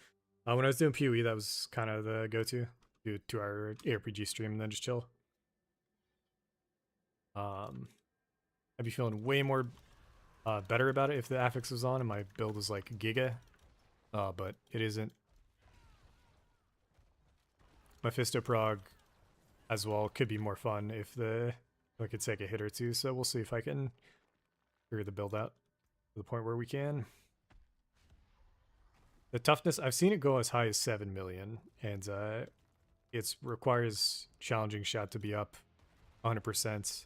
When I was doing PoE, that was kind of the go-to. Do a 2 hour ARPG stream and then just chill. I'd be feeling way more better about it if the affix was on and my build was like Giga. But it isn't. Mephisto Prog as well could be more fun if I could take a hit or two, so we'll see if I can figure the build out to the point where we can. The toughness, I've seen it go as high as 7 million, and it requires challenging shot to be up 100%,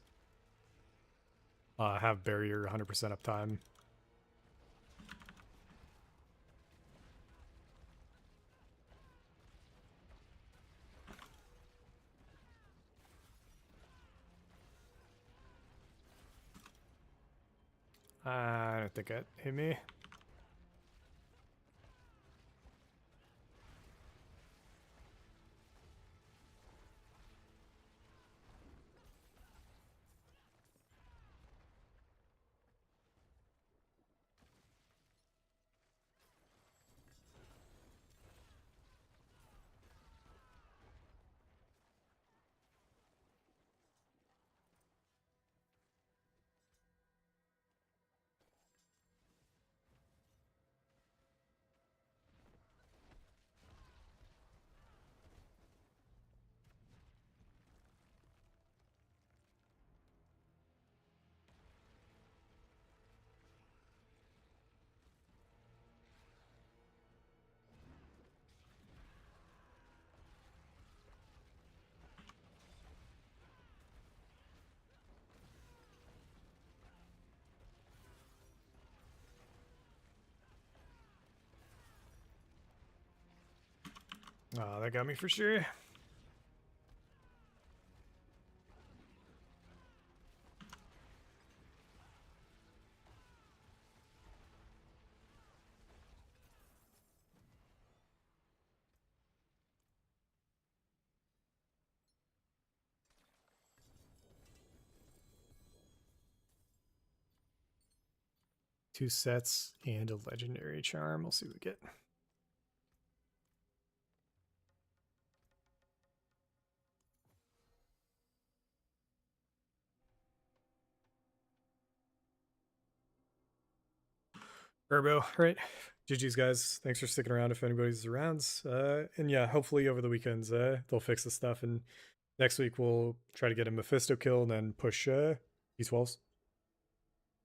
have barrier 100% uptime. I don't think that hit me. Oh, that got me for sure. Two sets and a legendary charm. We'll see what we get. Herbo, right? GG's, guys. Thanks for sticking around if anybody's around. And yeah, hopefully over the weekends they'll fix the stuff. And next week we'll try to get a Mephisto kill and then push P12s.